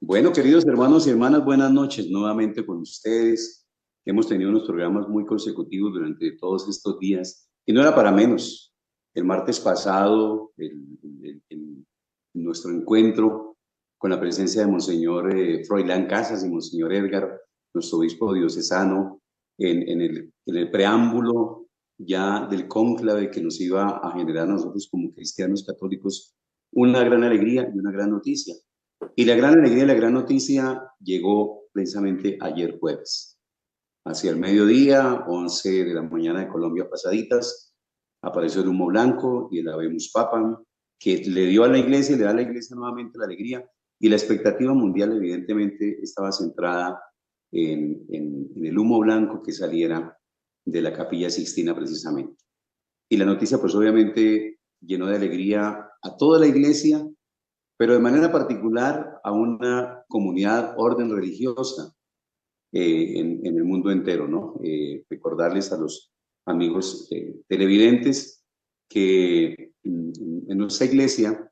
Bueno, queridos hermanos y hermanas, buenas noches nuevamente con ustedes. Hemos tenido unos programas muy consecutivos durante todos estos días y no era para menos. El martes pasado, nuestro encuentro con la presencia de Monseñor Froilán Casas y Monseñor Edgar, nuestro obispo diocesano, en el preámbulo ya del cónclave que nos iba a generar a nosotros como cristianos católicos una gran alegría y una gran noticia. Y la gran alegría y la gran noticia llegó precisamente ayer jueves. Hacia el mediodía, 11 de la mañana de Colombia pasaditas, apareció el humo blanco y el Habemus Papam, que le dio a la iglesia y le da a la iglesia nuevamente la alegría. Y la expectativa mundial evidentemente estaba centrada en el humo blanco que saliera de la Capilla Sixtina precisamente. Y la noticia pues obviamente llenó de alegría a toda la iglesia, pero de manera particular a una comunidad, orden religiosa en el mundo entero, ¿no? Recordarles a los amigos televidentes que en nuestra iglesia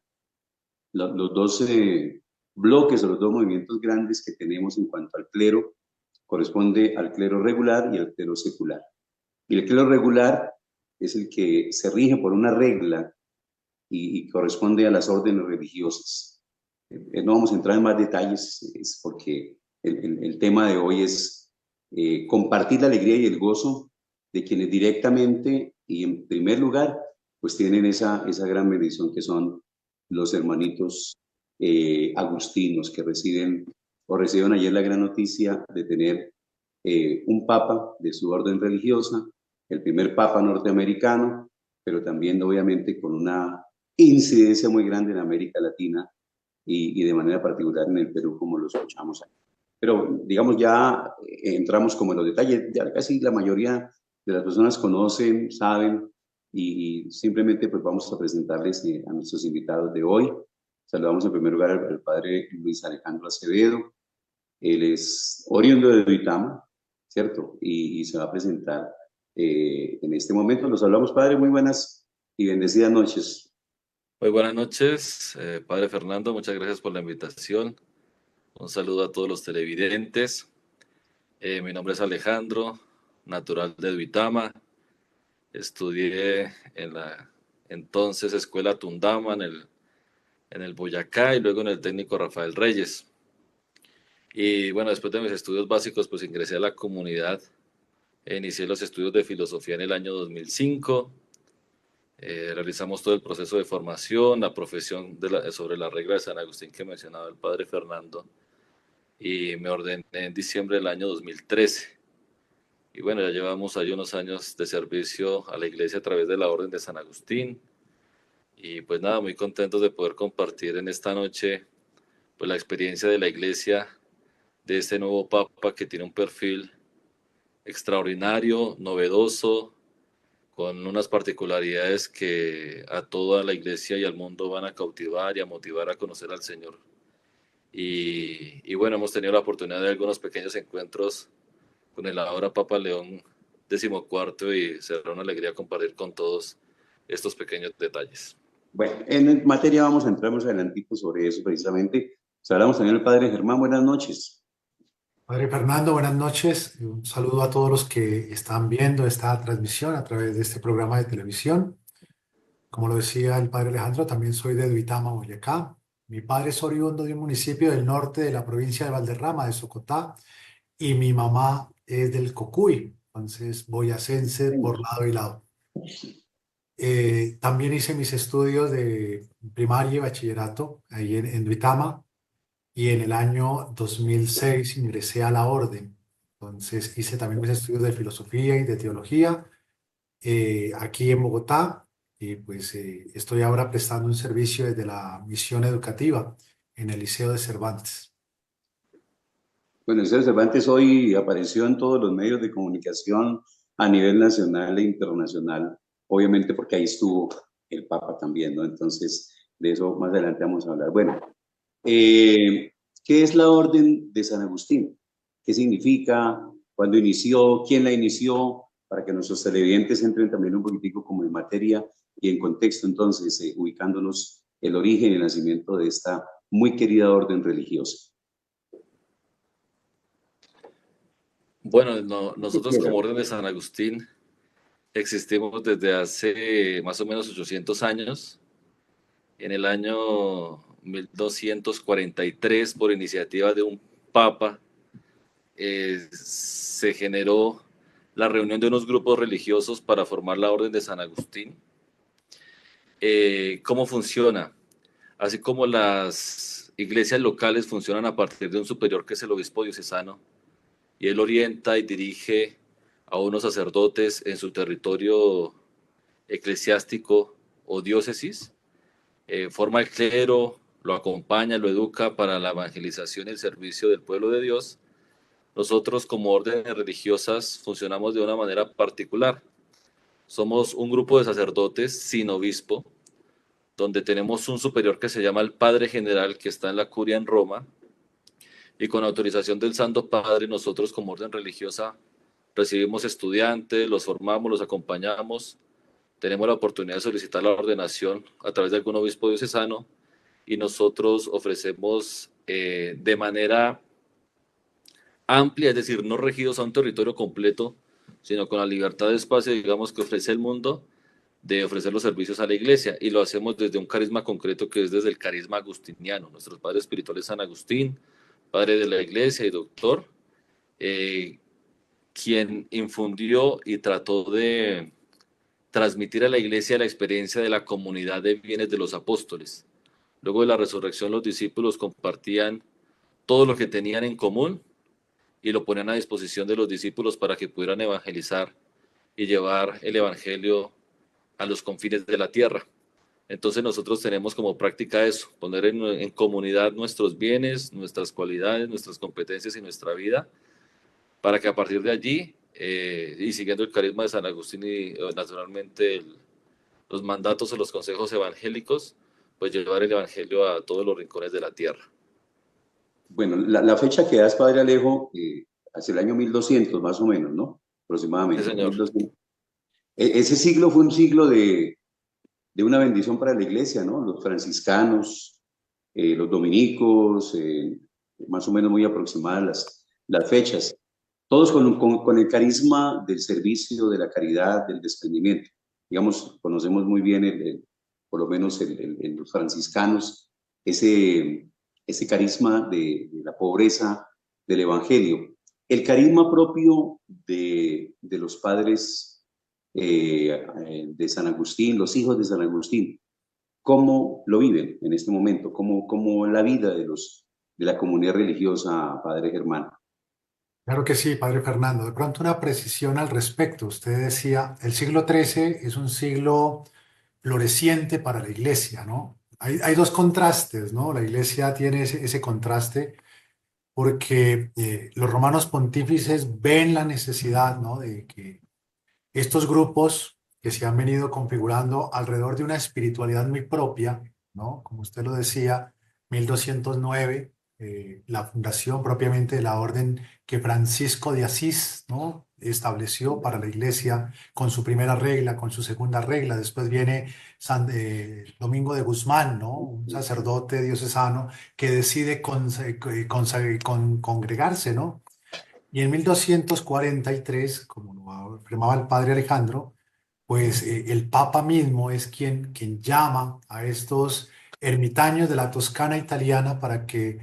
los dos bloques o los dos movimientos grandes que tenemos en cuanto al clero corresponde al clero regular y al clero secular. Y el clero regular es el que se rige por una regla y corresponde a las órdenes religiosas. No vamos a entrar en más detalles, es porque el tema de hoy es compartir la alegría y el gozo de quienes directamente y en primer lugar pues tienen esa gran bendición que son los hermanitos agustinos que reciben o recibieron ayer la gran noticia de tener un papa de su orden religiosa, el primer papa norteamericano, pero también obviamente con una incidencia muy grande en América Latina y de manera particular en el Perú, como lo escuchamos aquí. Pero digamos, ya entramos como en los detalles, ya casi la mayoría de las personas conocen, saben, y simplemente pues vamos a presentarles a nuestros invitados de hoy. Saludamos en primer lugar al padre Luis Alejandro Acevedo. Él es oriundo de Duitama, ¿cierto? Y se va a presentar en este momento. Los hablamos, padre, muy buenas y bendecidas noches. Muy buenas noches, Padre Fernando, muchas gracias por la invitación. Un saludo a todos los televidentes. Mi nombre es Alejandro, natural de Duitama. Estudié en la entonces Escuela Tundama en el Boyacá y luego en el técnico Rafael Reyes. Y bueno, después de mis estudios básicos, pues ingresé a la comunidad e inicié los estudios de filosofía en el año 2005. Realizamos todo el proceso de formación, la profesión sobre la regla de San Agustín que mencionaba el padre Fernando, y me ordené en diciembre del año 2013. Y bueno, ya llevamos ahí unos años de servicio a la iglesia a través de la Orden de San Agustín. Y pues nada, muy contentos de poder compartir en esta noche pues la experiencia de la iglesia, de este nuevo papa que tiene un perfil extraordinario, novedoso, con unas particularidades que a toda la iglesia y al mundo van a cautivar y a motivar a conocer al Señor. Y bueno, hemos tenido la oportunidad de algunos pequeños encuentros con el ahora Papa León XIV y será una alegría compartir con todos estos pequeños detalles. Bueno, en materia vamos a entrar más adelantito sobre eso precisamente. Hablamos también el padre Germán, buenas noches. Padre Fernando, buenas noches. Un saludo a todos los que están viendo esta transmisión a través de este programa de televisión. Como lo decía el padre Alejandro, también soy de Duitama, Boyacá. Mi padre es oriundo de un municipio del norte de la provincia de Valderrama, de Socotá, y mi mamá es del Cocuy, entonces boyacense por lado y lado. También hice mis estudios de primaria y bachillerato ahí en Duitama, y en el año 2006 ingresé a la orden. Entonces hice también mis estudios de filosofía y de teología aquí en Bogotá, y pues estoy ahora prestando un servicio desde la misión educativa en el Liceo de Cervantes. Bueno, César Cervantes hoy apareció en todos los medios de comunicación a nivel nacional e internacional, obviamente porque ahí estuvo el Papa también, ¿no? Entonces, de eso más adelante vamos a hablar. Bueno, ¿qué es la Orden de San Agustín? ¿Qué significa? ¿Cuándo inició? ¿Quién la inició? Para que nuestros televidentes entren también un poquitico como en materia y en contexto, entonces, ubicándonos el origen y el nacimiento de esta muy querida orden religiosa. Bueno, ¿Qué nosotros quiera? como Orden de San Agustín existimos desde hace más o menos 800 años. En el año 1243, por iniciativa de un papa, se generó la reunión de unos grupos religiosos para formar la Orden de San Agustín. ¿Cómo funciona? Así como las iglesias locales funcionan a partir de un superior que es el obispo diocesano, y él orienta y dirige a unos sacerdotes en su territorio eclesiástico o diócesis, forma el clero, lo acompaña, lo educa para la evangelización y el servicio del pueblo de Dios. Nosotros como órdenes religiosas funcionamos de una manera particular. Somos un grupo de sacerdotes sin obispo, donde tenemos un superior que se llama el Padre General, que está en la curia en Roma, y con autorización del Santo Padre, nosotros como orden religiosa recibimos estudiantes, los formamos, los acompañamos, tenemos la oportunidad de solicitar la ordenación a través de algún obispo diocesano, y nosotros ofrecemos de manera amplia, es decir, no regidos a un territorio completo, sino con la libertad de espacio, digamos, que ofrece el mundo, de ofrecer los servicios a la iglesia, y lo hacemos desde un carisma concreto que es desde el carisma agustiniano. Nuestros padres espirituales San Agustín, padre de la iglesia y doctor, eh, quien infundió y trató de transmitir a la iglesia la experiencia de la comunidad de bienes de los apóstoles. Luego de la resurrección, los discípulos compartían todo lo que tenían en común y lo ponían a disposición de los discípulos para que pudieran evangelizar y llevar el evangelio a los confines de la tierra. Entonces nosotros tenemos como práctica eso, poner en comunidad nuestros bienes, nuestras cualidades, nuestras competencias y nuestra vida, para que a partir de allí, y siguiendo el carisma de San Agustín y naturalmente los mandatos o los consejos evangélicos, pues llevar el evangelio a todos los rincones de la tierra. Bueno, la fecha que das, Padre Alejo, hacia el año 1200 más o menos, ¿no? Sí, Aproximadamente, señor. 1200. Ese siglo fue un siglo de una bendición para la iglesia, ¿no? Los franciscanos, los dominicos, más o menos muy aproximadas las fechas, todos con el carisma del servicio, de la caridad, del desprendimiento. Digamos, conocemos muy bien, por lo menos los franciscanos, ese carisma de la pobreza del evangelio. El carisma propio de los padres de San Agustín, los hijos de San Agustín, cómo lo viven en este momento, cómo la vida de la comunidad religiosa, Padre Germán. Claro que sí, padre Fernando. De pronto una precisión al respecto. Usted decía, el siglo XIII es un siglo floreciente para la iglesia, ¿no? Hay dos contrastes, ¿no? La iglesia tiene ese contraste porque los romanos pontífices ven la necesidad, ¿no? De que estos grupos que se han venido configurando alrededor de una espiritualidad muy propia, ¿no? Como usted lo decía, 1209, la fundación propiamente de la orden que Francisco de Asís, ¿no? estableció para la iglesia con su primera regla, con su segunda regla. Después viene Domingo de Guzmán, ¿no? Un sacerdote diocesano que decide congregarse, ¿no? Y en 1243, como lo afirmaba el padre Alejandro, pues el Papa mismo es quien llama a estos ermitaños de la Toscana italiana para que,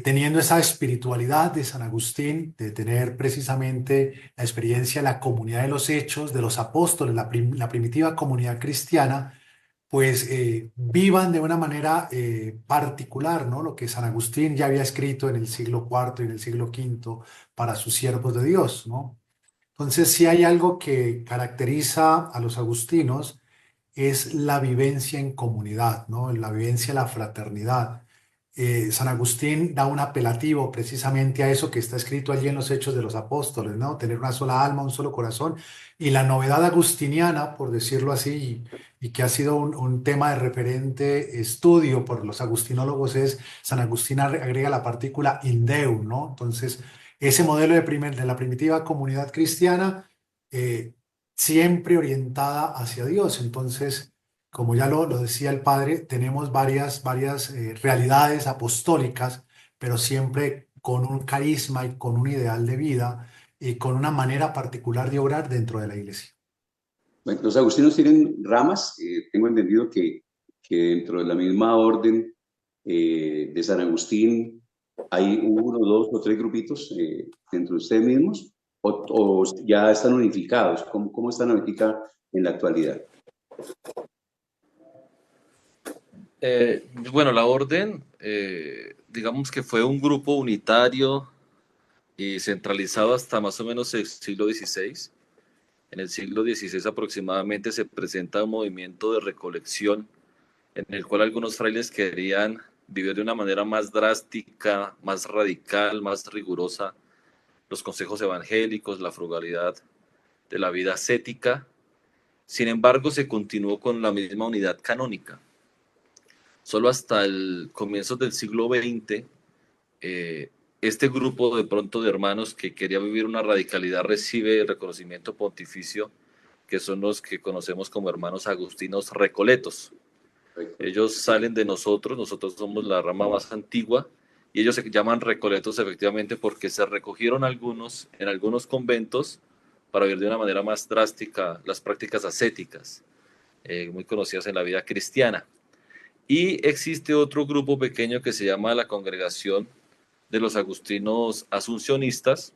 teniendo esa espiritualidad de San Agustín, de tener precisamente la experiencia de la comunidad de los hechos, de los apóstoles, la primitiva comunidad cristiana, pues vivan de una manera particular, ¿no? Lo que San Agustín ya había escrito en el siglo cuarto y en el siglo quinto para sus siervos de Dios, ¿no? Entonces, si hay algo que caracteriza a los agustinos es la vivencia en comunidad, ¿no? La vivencia de la fraternidad. San Agustín da un apelativo precisamente a eso que está escrito allí en los Hechos de los Apóstoles, ¿no? Tener una sola alma, un solo corazón. Y la novedad agustiniana, por decirlo así, y que ha sido un tema de referente estudio por los agustinólogos, es San Agustín agrega la partícula in Deum, ¿no? Entonces, ese modelo de la primitiva comunidad cristiana, siempre orientada hacia Dios. Entonces, como ya lo decía el padre, tenemos varias realidades apostólicas, pero siempre con un carisma y con un ideal de vida y con una manera particular de orar dentro de la iglesia. Bueno, los agustinos tienen ramas. Tengo entendido que dentro de la misma orden de San Agustín hay uno, dos o tres grupitos dentro de ustedes mismos, o ya están unificados. ¿Cómo están ahorita en la actualidad? Bueno, la orden, digamos que fue un grupo unitario y centralizado hasta más o menos el siglo XVI. En el siglo XVI aproximadamente se presenta un movimiento de recolección en el cual algunos frailes querían vivir de una manera más drástica, más radical, más rigurosa los consejos evangélicos, la frugalidad de la vida ascética. Sin embargo, se continuó con la misma unidad canónica. Solo hasta el comienzo del siglo XX, este grupo de pronto de hermanos que quería vivir una radicalidad recibe el reconocimiento pontificio, que son los que conocemos como hermanos agustinos recoletos. Ellos salen de nosotros somos la rama más antigua, y ellos se llaman recoletos efectivamente porque se recogieron algunos en algunos conventos para vivir de una manera más drástica las prácticas ascéticas, muy conocidas en la vida cristiana. Y existe otro grupo pequeño que se llama la Congregación de los Agustinos Asuncionistas,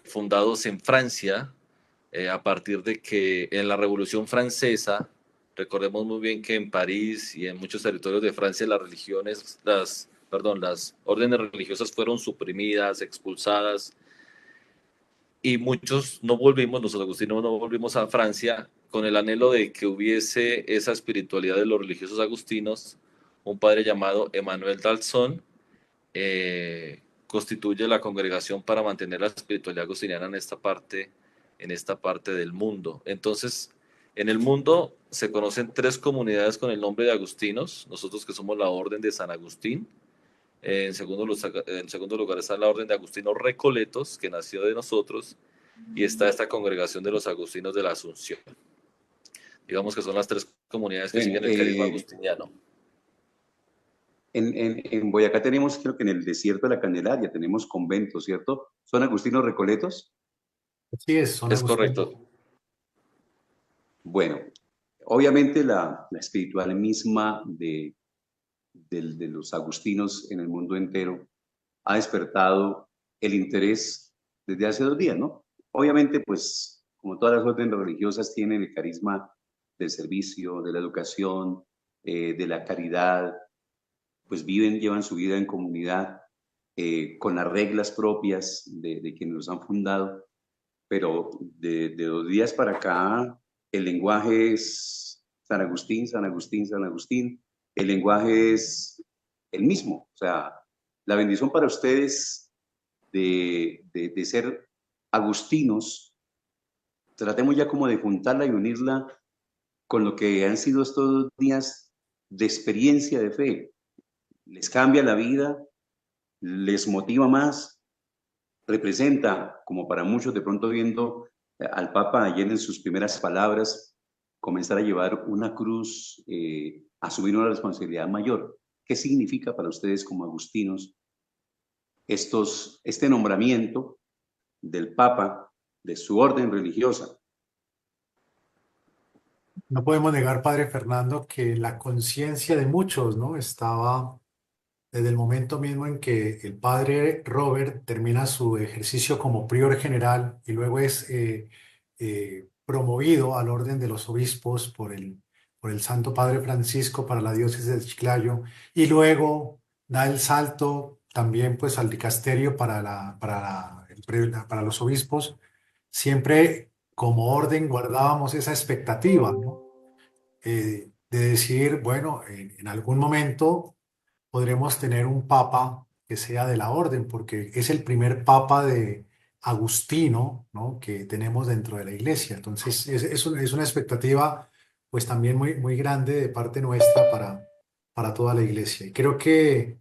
fundados en Francia, a partir de que en la Revolución Francesa, recordemos muy bien que en París y en muchos territorios de Francia las órdenes religiosas fueron suprimidas, expulsadas, y muchos no volvimos, los agustinos no volvimos a Francia con el anhelo de que hubiese esa espiritualidad de los religiosos agustinos. Un padre llamado Emmanuel d'Alzon constituye la congregación para mantener la espiritualidad agustiniana en esta parte del mundo. Entonces, en el mundo se conocen tres comunidades con el nombre de agustinos, nosotros que somos la Orden de San Agustín. En segundo lugar está la Orden de Agustinos Recoletos, que nació de nosotros, y está esta congregación de los Agustinos de la Asunción. Digamos que son las tres comunidades que siguen el carisma agustiniano. En Boyacá tenemos, creo que en el desierto de la Candelaria, tenemos conventos, ¿cierto? ¿Son agustinos recoletos? Así es, son Es agustinos. correcto. Bueno, obviamente la espiritual misma de los agustinos en el mundo entero ha despertado el interés desde hace 2 días, ¿no? Obviamente, pues, como todas las órdenes religiosas, tienen el carisma del servicio, de la educación, de la caridad, pues llevan su vida en comunidad, con las reglas propias de quienes los han fundado, pero de 2 días para acá, el lenguaje es San Agustín, San Agustín, San Agustín, el lenguaje es el mismo, o sea, la bendición para ustedes de ser agustinos, tratemos ya como de juntarla y unirla con lo que han sido estos 2 días de experiencia de fe. Les cambia la vida, les motiva más, representa, como para muchos de pronto viendo al Papa ayer en sus primeras palabras, comenzar a llevar una cruz, asumir una responsabilidad mayor. ¿Qué significa para ustedes como agustinos este nombramiento del Papa, de su orden religiosa? No podemos negar, Padre Fernando, que la conciencia de muchos, ¿no? Estaba desde el momento mismo en que el Padre Robert termina su ejercicio como prior general y luego es promovido al orden de los obispos por el Santo Padre Francisco para la diócesis de Chiclayo, y luego da el salto también pues al dicasterio para los obispos. Siempre como orden guardábamos esa expectativa, ¿no? De decir, bueno, en algún momento podremos tener un papa que sea de la orden, porque es el primer papa de Agustino, ¿no? Que tenemos dentro de la iglesia. Entonces, es una expectativa, pues también muy, muy grande de parte nuestra para toda la iglesia. Y creo que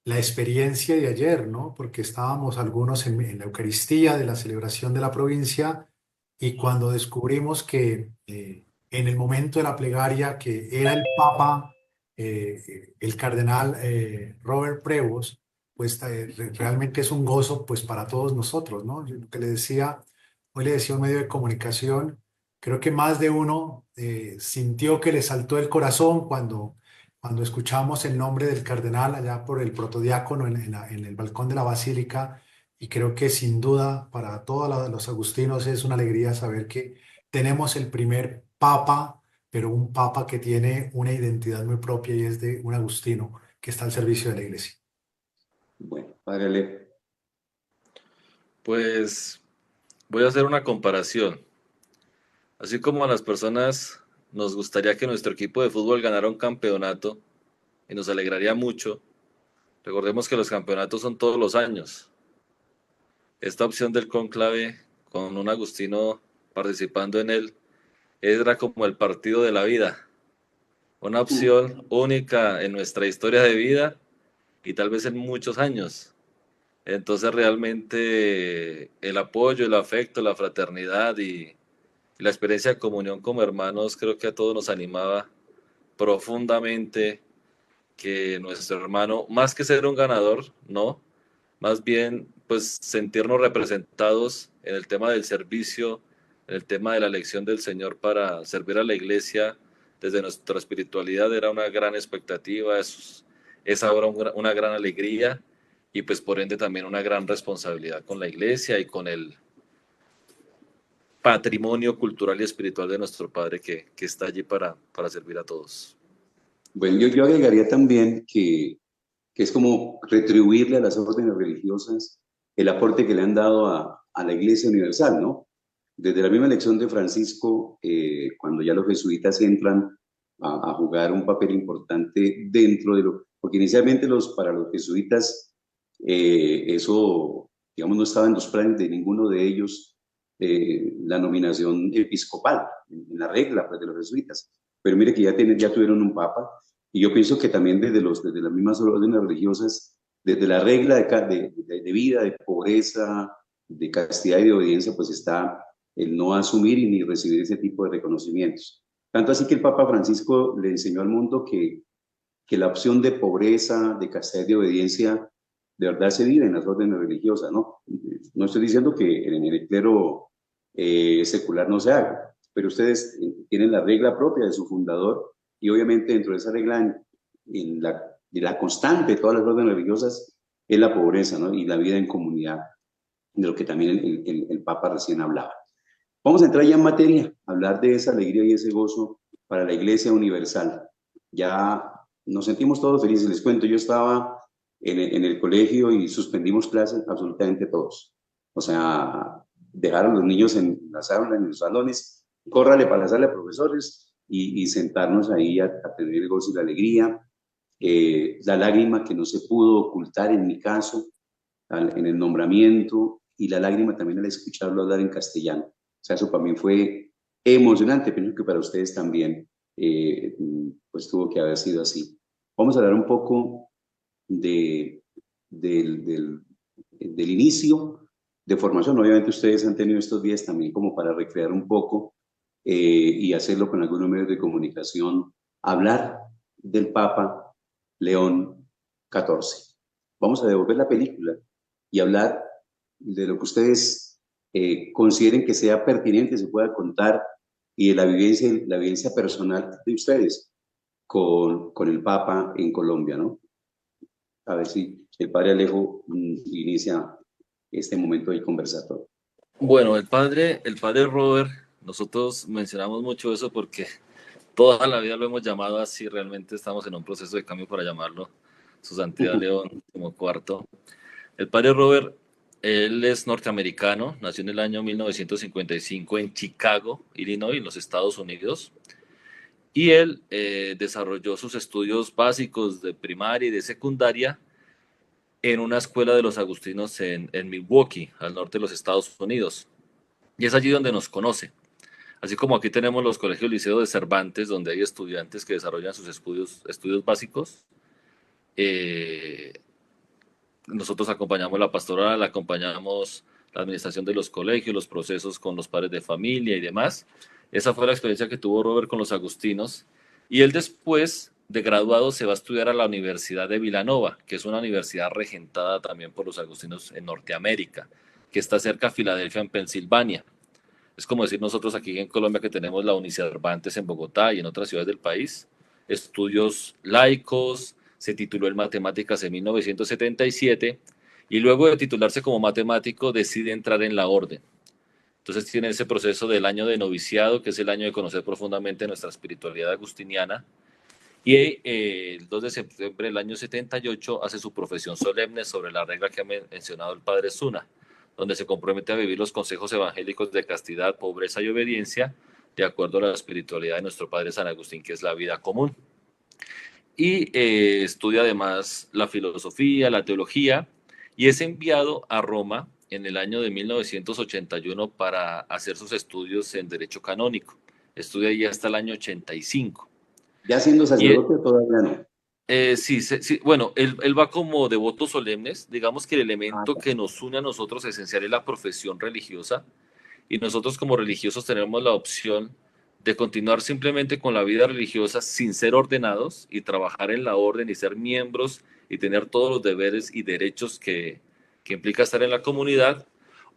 la experiencia de ayer, ¿no? Porque estábamos algunos en la Eucaristía de la celebración de la provincia, y cuando descubrimos que en el momento de la plegaria, que era el Papa, el cardenal Robert Prevost, pues realmente es un gozo pues para todos nosotros, ¿no? Yo lo que le decía, hoy le decía a un medio de comunicación, creo que más de uno sintió que le saltó el corazón cuando escuchamos el nombre del cardenal allá por el protodiácono en el balcón de la basílica, y creo que sin duda para todos los agustinos es una alegría saber que tenemos el primer papa, pero un papa que tiene una identidad muy propia y es de un agustino que está al servicio de la iglesia. Bueno, padre Alejo. Pues voy a hacer una comparación. Así como a las personas nos gustaría que nuestro equipo de fútbol ganara un campeonato y nos alegraría mucho, recordemos que los campeonatos son todos los años. Esta opción del cónclave con un agustino participando en él era como el partido de la vida, una opción única en nuestra historia de vida y tal vez en muchos años. Entonces realmente el apoyo, el afecto, la fraternidad y la experiencia de comunión como hermanos creo que a todos nos animaba profundamente que nuestro hermano, más que ser un ganador, no, más bien pues sentirnos representados en el tema del servicio, en el tema de la elección del Señor para servir a la iglesia desde nuestra espiritualidad era una gran expectativa, es ahora una gran alegría y pues por ende también una gran responsabilidad con la iglesia y con el patrimonio cultural y espiritual de nuestro Padre que está allí para servir a todos. Bueno, yo agregaría también que es como retribuirle a las órdenes religiosas el aporte que le han dado a la Iglesia Universal, ¿no? Desde la misma elección de Francisco, cuando ya los jesuitas entran a jugar un papel importante dentro de lo, porque inicialmente para los jesuitas eso, digamos, no estaba en los planes de ninguno de ellos, la nominación episcopal, en la regla pues, de los jesuitas. Pero mire que ya tuvieron un papa, y yo pienso que también desde las mismas órdenes religiosas, desde la regla de vida, de pobreza, de castidad y de obediencia, pues está el no asumir y ni recibir ese tipo de reconocimientos. Tanto así que el Papa Francisco le enseñó al mundo que la opción de pobreza, de castidad y de obediencia, de verdad se vive en las órdenes religiosas, ¿no? No estoy diciendo que en el clero secular no se haga, pero ustedes tienen la regla propia de su fundador y obviamente dentro de esa regla, de la constante de todas las órdenes religiosas, es la pobreza, ¿no? Y la vida en comunidad, de lo que también el Papa recién hablaba. Vamos a entrar ya en materia, hablar de esa alegría y ese gozo para la Iglesia Universal. Ya nos sentimos todos felices, les cuento, yo estaba en el colegio y suspendimos clases absolutamente todos. O sea, dejaron los niños en las aulas, en los salones, córrale para la sala de profesores y sentarnos ahí a tener el gozo y la alegría. La lágrima que no se pudo ocultar en mi caso, en el nombramiento, y la lágrima también al escucharlo hablar en castellano. O sea, eso para mí fue emocionante, pienso que para ustedes también, pues tuvo que haber sido así. Vamos a hablar un poco de, del, del, del inicio de formación. Obviamente ustedes han tenido estos días también como para recrear un poco y hacerlo con algunos medios de comunicación, hablar del Papa León XIV. Vamos a devolver la película y hablar de lo que ustedes consideren que sea pertinente, se pueda contar, y de la vivencia personal de ustedes con el Papa en Colombia, ¿no? A ver si el padre Alejo inicia este momento del conversatorio. Bueno, el padre Robert, nosotros mencionamos mucho eso porque toda la vida lo hemos llamado así, realmente estamos en un proceso de cambio para llamarlo Su Santidad León como cuarto. El padre Robert, él es norteamericano, nació en el año 1955 en Chicago, Illinois, en los Estados Unidos, y él desarrolló sus estudios básicos de primaria y de secundaria en una escuela de los agustinos en Milwaukee, al norte de los Estados Unidos. Y es allí donde nos conoce. Así como aquí tenemos los colegios liceos de Cervantes, donde hay estudiantes que desarrollan sus estudios básicos, eh, nosotros acompañamos la pastoral, acompañamos la administración de los colegios, los procesos con los padres de familia y demás. Esa fue la experiencia que tuvo Robert con los agustinos. Y él después de graduado se va a estudiar a la Universidad de Villanova, que es una universidad regentada también por los agustinos en Norteamérica, que está cerca de Filadelfia, en Pensilvania. Es como decir nosotros aquí en Colombia que tenemos la Unicervantes en Bogotá y en otras ciudades del país. Estudios laicos, se tituló en matemáticas en 1977 y luego de titularse como matemático decide entrar en la orden. Entonces tiene ese proceso del año de noviciado, que es el año de conocer profundamente nuestra espiritualidad agustiniana, y el 2 de septiembre del año 78 hace su profesión solemne sobre la regla que ha mencionado el padre Zuna, donde se compromete a vivir los consejos evangélicos de castidad, pobreza y obediencia, de acuerdo a la espiritualidad de nuestro padre San Agustín, que es la vida común. Y estudia además la filosofía, la teología, y es enviado a Roma en el año de 1981 para hacer sus estudios en Derecho Canónico. Estudia allí hasta el año 85. Ya siendo Y sacerdote todavía no. Sí, sí, bueno, él va como devotos solemnes. Digamos que el Ah, elemento que nos une a nosotros esencial es la profesión religiosa, y nosotros como religiosos tenemos la opción de continuar simplemente con la vida religiosa sin ser ordenados y trabajar en la orden y ser miembros y tener todos los deberes y derechos que implica estar en la comunidad,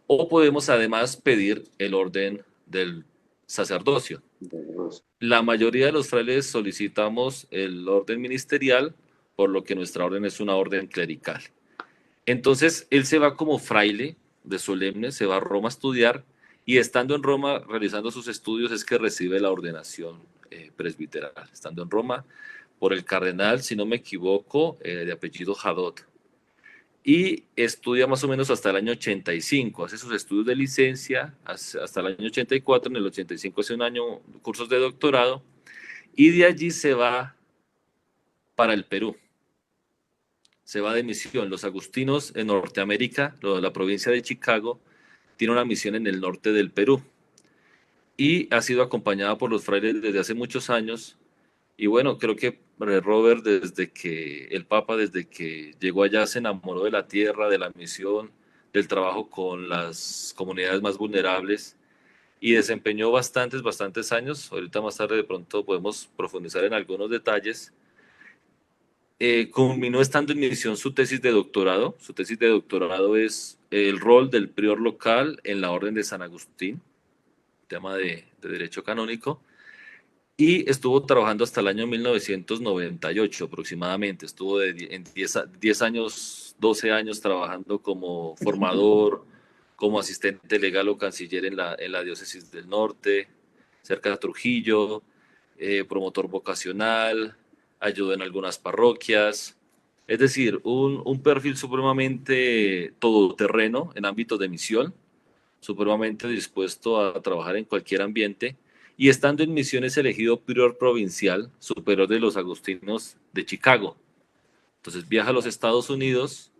o podemos además pedir el orden del sacerdocio. La mayoría de los frailes solicitamos el orden ministerial, por lo que nuestra orden es una orden clerical. Entonces, él se va como fraile de solemne, se va a Roma a estudiar, y estando en Roma realizando sus estudios es que recibe la ordenación presbiteral. Estando en Roma por el cardenal, si no me equivoco, de apellido Jadot. Y estudia más o menos hasta el año 85, hace sus estudios de licencia hasta el año 84, en el 85 hace un año cursos de doctorado, y de allí se va para el Perú. Se va de misión. Los agustinos en Norteamérica, la provincia de Chicago, tiene una misión en el norte del Perú y ha sido acompañada por los frailes desde hace muchos años. Y bueno, creo que Robert, desde que el Papa, desde que llegó allá, se enamoró de la tierra, de la misión, del trabajo con las comunidades más vulnerables, y desempeñó bastantes años. Ahorita más tarde de pronto podemos profundizar en algunos detalles. Culminó estando en misión su tesis de doctorado. Su tesis de doctorado es el rol del prior local en la Orden de San Agustín, tema de derecho canónico, y estuvo trabajando hasta el año 1998 aproximadamente. Estuvo en 10 años, 12 años trabajando como formador, como asistente legal o canciller en la diócesis del norte, cerca de Trujillo, promotor vocacional, ayudó en algunas parroquias. Es decir, un perfil supremamente todoterreno en ámbitos de misión, supremamente dispuesto a trabajar en cualquier ambiente, y estando en misión es elegido prior provincial superior de los agustinos de Chicago. Entonces viaja a los Estados Unidos,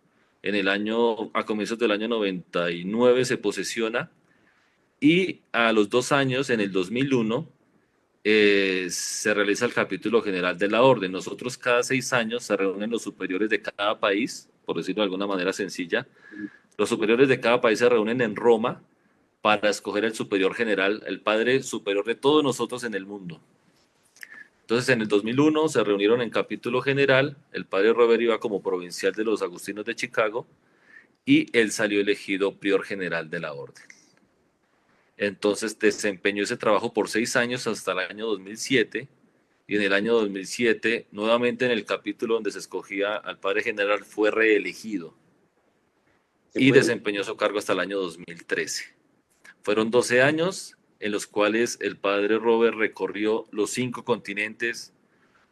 a comienzos del año 99 se posesiona, y a los 2 años, en el 2001, se realiza el capítulo general de la orden. Nosotros cada 6 años se reúnen los superiores de cada país, por decirlo de alguna manera sencilla. Los superiores de cada país se reúnen en Roma para escoger el superior general, el padre superior de todos nosotros en el mundo. Entonces, en el 2001 se reunieron en capítulo general, el padre Robert iba como provincial de los agustinos de Chicago, y él salió elegido prior general de la orden. Entonces desempeñó ese trabajo por 6 años hasta el año 2007, y en el año 2007, nuevamente en el capítulo donde se escogía al padre general, fue reelegido y desempeñó su cargo hasta el año 2013. Fueron 12 años en los cuales el padre Robert recorrió los 5 continentes,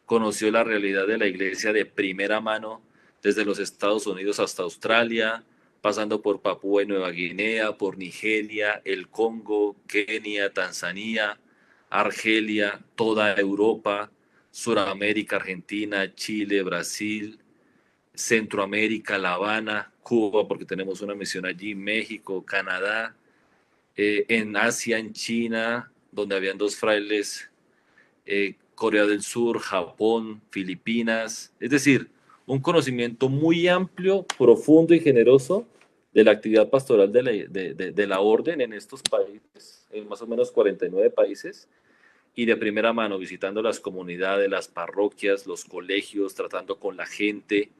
conoció la realidad de la iglesia de primera mano, desde los Estados Unidos hasta Australia, pasando por Papúa y Nueva Guinea, por Nigeria, el Congo, Kenia, Tanzania, Argelia, toda Europa, Suramérica, Argentina, Chile, Brasil, Centroamérica, La Habana, Cuba, porque tenemos una misión allí, México, Canadá, en Asia, en China, donde habían 2 frailes, Corea del Sur, Japón, Filipinas, es decir, un conocimiento muy amplio, profundo y generoso de la actividad pastoral de la orden en estos países, en más o menos 49 países, y de primera mano visitando las comunidades, las parroquias, los colegios, tratando con la gente.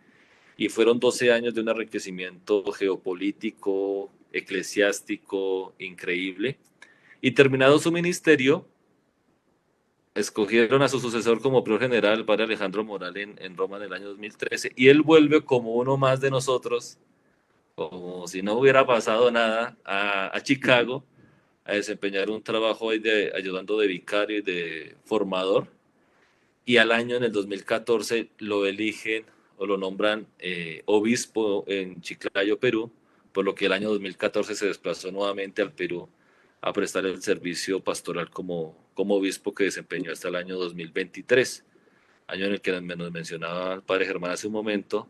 Y fueron 12 años de un enriquecimiento geopolítico, eclesiástico, increíble. Y terminado su ministerio, escogieron a su sucesor como prior general, el padre Alejandro Moral, en Roma en el año 2013, y él vuelve como uno más de nosotros, como si no hubiera pasado nada, a Chicago, a desempeñar un trabajo ahí ayudando de vicario y de formador, y al año, en el 2014, lo eligen o lo nombran obispo en Chiclayo, Perú, por lo que el año 2014 se desplazó nuevamente al Perú a prestar el servicio pastoral como obispo que desempeñó hasta el año 2023, año en el que nos mencionaba el padre Germán hace un momento.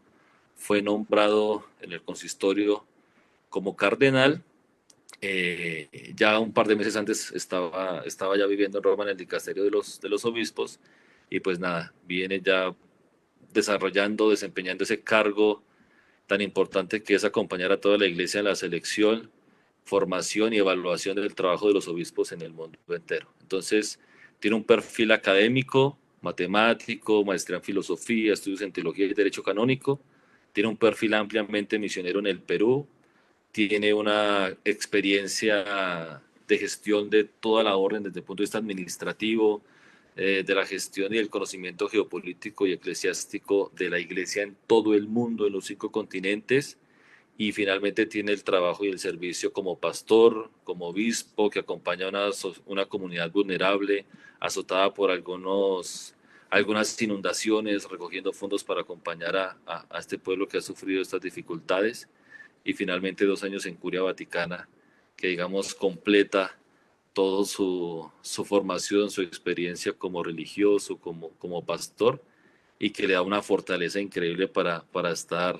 Fue nombrado en el consistorio como cardenal. Ya un par de meses antes estaba ya viviendo en Roma en el dicasterio de los obispos, y pues nada, viene ya desarrollando, desempeñando ese cargo tan importante que es acompañar a toda la iglesia en la selección, formación y evaluación del trabajo de los obispos en el mundo entero. Entonces, tiene un perfil académico, matemático, maestría en filosofía, estudios en teología y derecho canónico. Tiene un perfil ampliamente misionero en el Perú. Tiene una experiencia de gestión de toda la orden desde el punto de vista administrativo, de la gestión y el conocimiento geopolítico y eclesiástico de la iglesia en todo el mundo, en los 5 continentes, y finalmente tiene el trabajo y el servicio como pastor, como obispo, que acompaña a una comunidad vulnerable, azotada por algunas inundaciones, recogiendo fondos para acompañar a este pueblo que ha sufrido estas dificultades, y finalmente 2 años en Curia Vaticana, que digamos completa toda su formación, su experiencia como religioso, como pastor, y que le da una fortaleza increíble para estar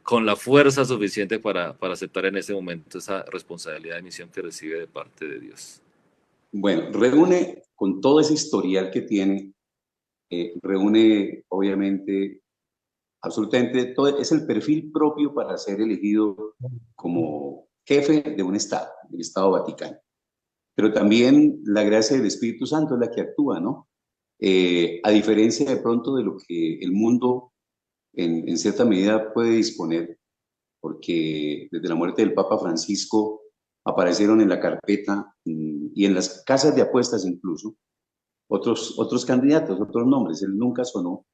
con la fuerza suficiente para aceptar en ese momento esa responsabilidad de misión que recibe de parte de Dios. Bueno, reúne con todo ese historial que tiene, reúne obviamente absolutamente todo, es el perfil propio para ser elegido como jefe de un Estado, del Estado Vaticano. Pero también la gracia del Espíritu Santo es la que actúa, ¿no? A diferencia de pronto de lo que el mundo en cierta medida puede disponer, porque desde la muerte del Papa Francisco aparecieron en la carpeta y en las casas de apuestas incluso otros candidatos, otros nombres. Él nunca sonó.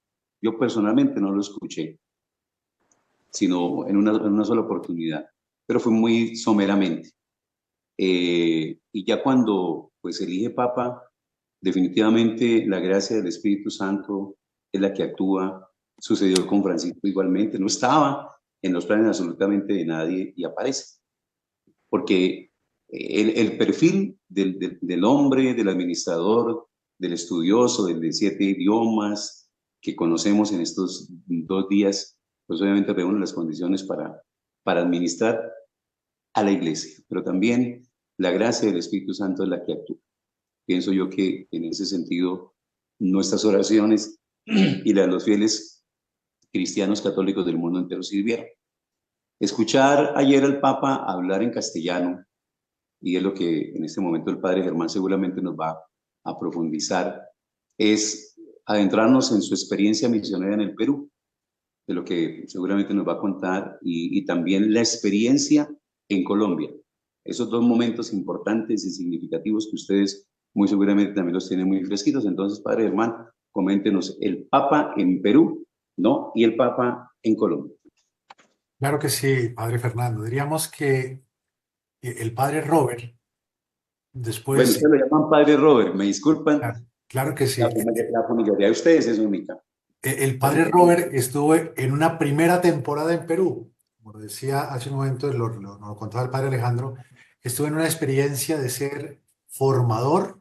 Yo personalmente no lo escuché, sino en una sola oportunidad, pero fue muy someramente. Y ya cuando pues elige Papa, definitivamente la gracia del Espíritu Santo es la que actúa. Sucedió con Francisco igualmente, no estaba en los planes absolutamente de nadie y aparece. Porque el perfil del hombre, del administrador, del estudioso, del de 7 idiomas que conocemos en estos 2 días, pues obviamente reúne las condiciones para administrar a la iglesia, pero también la gracia del Espíritu Santo es la que actúa. Pienso yo que en ese sentido nuestras oraciones y las de los fieles cristianos católicos del mundo entero sirvieron. Escuchar ayer al Papa hablar en castellano, y es lo que en este momento el padre Germán seguramente nos va a profundizar, es adentrarnos en su experiencia misionera en el Perú, de lo que seguramente nos va a contar, y también la experiencia en Colombia. Esos 2 momentos importantes y significativos que ustedes muy seguramente también los tienen muy fresquitos. Entonces, padre Germán, coméntenos el Papa en Perú, ¿no? Y el Papa en Colombia. Claro que sí, padre Fernando. Diríamos que el padre Robert, Bueno, después, ustedes lo llaman padre Robert, me disculpan, claro que sí, la familiaridad de ustedes es única. el padre Robert estuvo en una primera temporada en Perú, como lo decía hace un momento, nos lo contaba el padre Alejandro, estuvo en una experiencia de ser formador,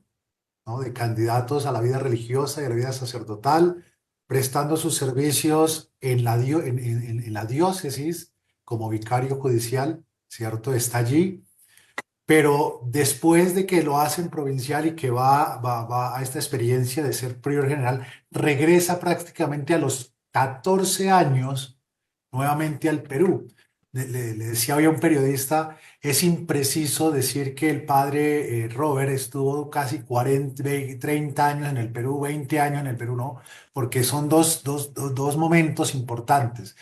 ¿no?, de candidatos a la vida religiosa y a la vida sacerdotal, prestando sus servicios en la diócesis como vicario judicial, ¿cierto? Está allí, pero después de que lo hacen provincial y que va a esta experiencia de ser prior general, regresa prácticamente a los 14 años nuevamente al Perú. le decía hoy a un periodista, es impreciso decir que el padre Robert estuvo casi 40, 30 años en el Perú, 20 años en el Perú, no, porque son dos momentos importantes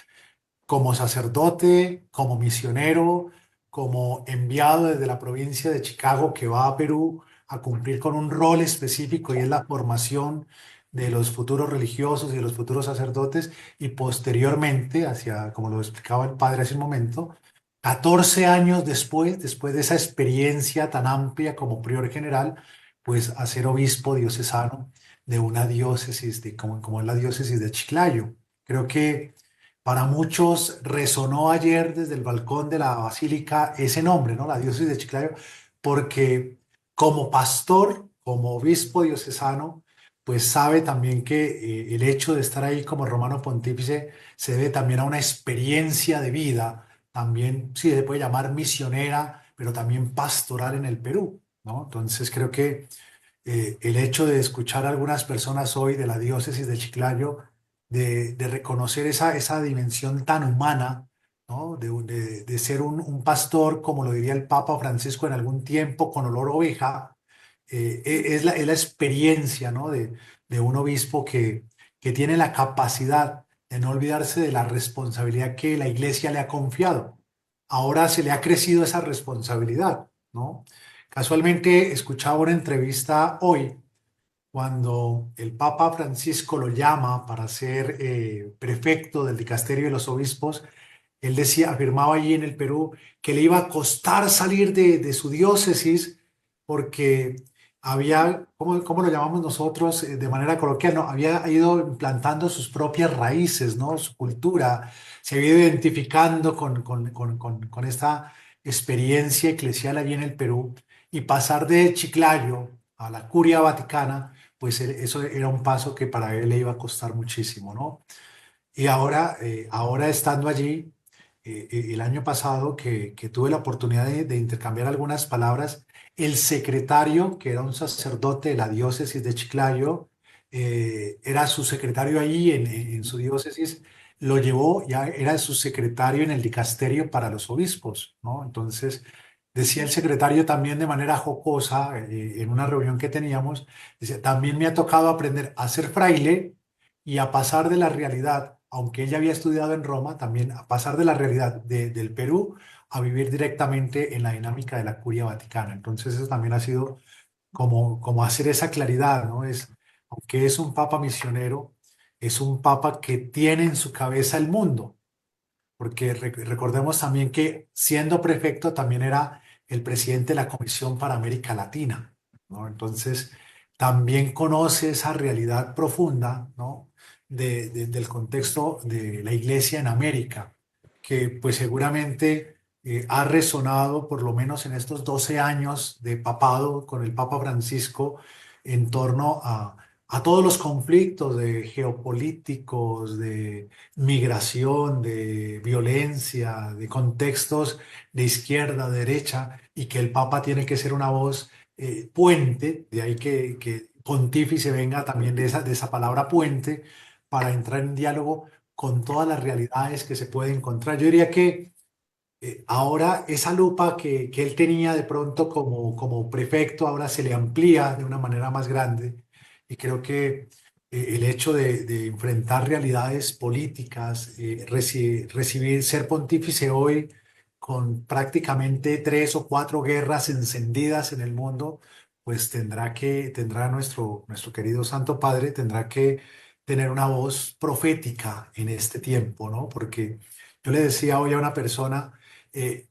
como sacerdote, como misionero, como enviado desde la provincia de Chicago que va a Perú a cumplir con un rol específico y es la formación de los futuros religiosos y de los futuros sacerdotes y posteriormente, hacia, como lo explicaba el padre hace un momento, 14 años después, después de esa experiencia tan amplia como prior general, pues a ser obispo diocesano de una diócesis, como es la diócesis de Chiclayo. Creo que para muchos resonó ayer desde el balcón de la basílica ese nombre, ¿no? La diócesis de Chiclayo, porque como pastor, como obispo diocesano, pues sabe también que el hecho de estar ahí como romano pontífice se debe también a una experiencia de vida, también sí se puede llamar misionera, pero también pastoral en el Perú, ¿no? Entonces creo que el hecho de escuchar a algunas personas hoy de la diócesis de Chiclayo, de reconocer esa dimensión tan humana, ¿no? De ser un pastor, como lo diría el Papa Francisco en algún tiempo, con olor a oveja, es la experiencia, ¿no? de un obispo que tiene la capacidad de no olvidarse de la responsabilidad que la iglesia le ha confiado. Ahora se le ha crecido esa responsabilidad, ¿no? Casualmente escuchaba una entrevista hoy cuando el Papa Francisco lo llama para ser prefecto del dicasterio de los obispos. Él decía, afirmaba allí en el Perú que le iba a costar salir de su diócesis porque había, ¿cómo lo llamamos nosotros de manera coloquial? No, había ido implantando sus propias raíces, ¿no? Su cultura, se había ido identificando con esta experiencia eclesial allí en el Perú y pasar de Chiclayo a la Curia Vaticana, pues eso era un paso que para él le iba a costar muchísimo, ¿no? Y ahora estando allí, el año pasado que tuve la oportunidad de intercambiar algunas palabras, el secretario, que era un sacerdote de la diócesis de Chiclayo, era su secretario allí en su diócesis, lo llevó, ya era su secretario en el dicasterio para los obispos, ¿no? Entonces, decía el secretario también de manera jocosa, en una reunión que teníamos, decía, también me ha tocado aprender a ser fraile y a pasar de la realidad, aunque ella había estudiado en Roma, también a pasar de la realidad del Perú a vivir directamente en la dinámica de la Curia Vaticana. Entonces eso también ha sido como hacer esa claridad, ¿no? Aunque es un papa misionero, es un papa que tiene en su cabeza el mundo, porque recordemos también que siendo prefecto también era el presidente de la Comisión para América Latina, ¿no? Entonces, también conoce esa realidad profunda, ¿no? Del contexto de la iglesia en América, que pues seguramente ha resonado por lo menos en estos 12 años de papado con el Papa Francisco en torno a todos los conflictos de geopolíticos, de migración, de violencia, de contextos de izquierda, derecha, y que el Papa tiene que ser una voz puente, de ahí que pontífice venga también de esa palabra puente, para entrar en diálogo con todas las realidades que se puede encontrar. Yo diría que ahora esa lupa que él tenía de pronto como prefecto, ahora se le amplía de una manera más grande y creo que el hecho de enfrentar realidades políticas, recibir, ser pontífice hoy con prácticamente 3 o 4 guerras encendidas en el mundo, pues tendrá nuestro querido Santo Padre, tendrá que tener una voz profética en este tiempo, ¿no? Porque yo le decía hoy a una persona, eh,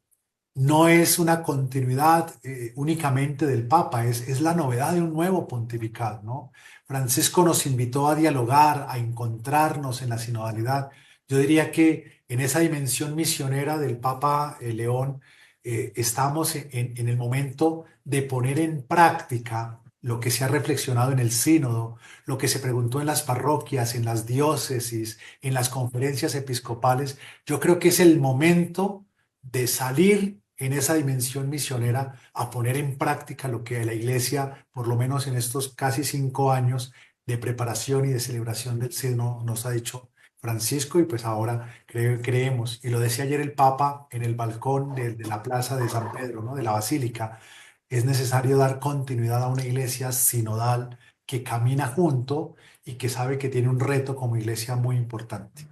no es una continuidad únicamente del Papa, es la novedad de un nuevo pontificado, ¿no? Francisco nos invitó a dialogar, a encontrarnos en la sinodalidad. Yo diría que en esa dimensión misionera del Papa León, estamos en el momento de poner en práctica lo que se ha reflexionado en el sínodo, lo que se preguntó en las parroquias, en las diócesis, en las conferencias episcopales. Yo creo que es el momento de salir en esa dimensión misionera a poner en práctica lo que la Iglesia, por lo menos en estos casi 5 años de preparación y de celebración del Sínodo, nos ha dicho Francisco y pues ahora creemos, y lo decía ayer el Papa en el balcón de la plaza de San Pedro, ¿no? De la Basílica, es necesario dar continuidad a una iglesia sinodal que camina junto y que sabe que tiene un reto como iglesia muy importante.